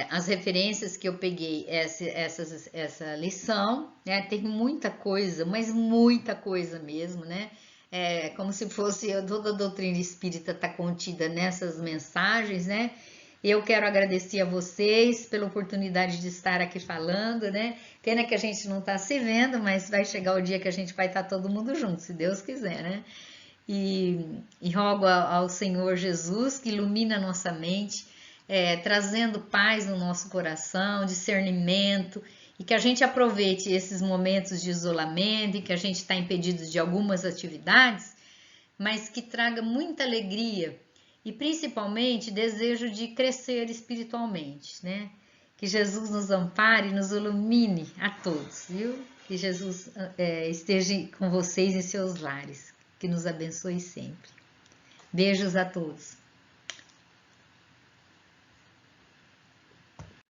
as referências que eu peguei essa lição, né? Tem muita coisa, mas muita coisa mesmo, né? Como se fosse toda a doutrina espírita está contida nessas mensagens, né? Eu quero agradecer a vocês pela oportunidade de estar aqui falando, né? Pena que a gente não está se vendo, mas vai chegar o dia que a gente vai estar todo mundo junto, se Deus quiser, né? E rogo ao Senhor Jesus que ilumine a nossa mente, trazendo paz no nosso coração, discernimento, e que a gente aproveite esses momentos de isolamento, em que a gente está impedido de algumas atividades, mas que traga muita alegria e principalmente desejo de crescer espiritualmente, né? Que Jesus nos ampare e nos ilumine a todos, viu? Que Jesus esteja com vocês em seus lares, que nos abençoe sempre. Beijos a todos.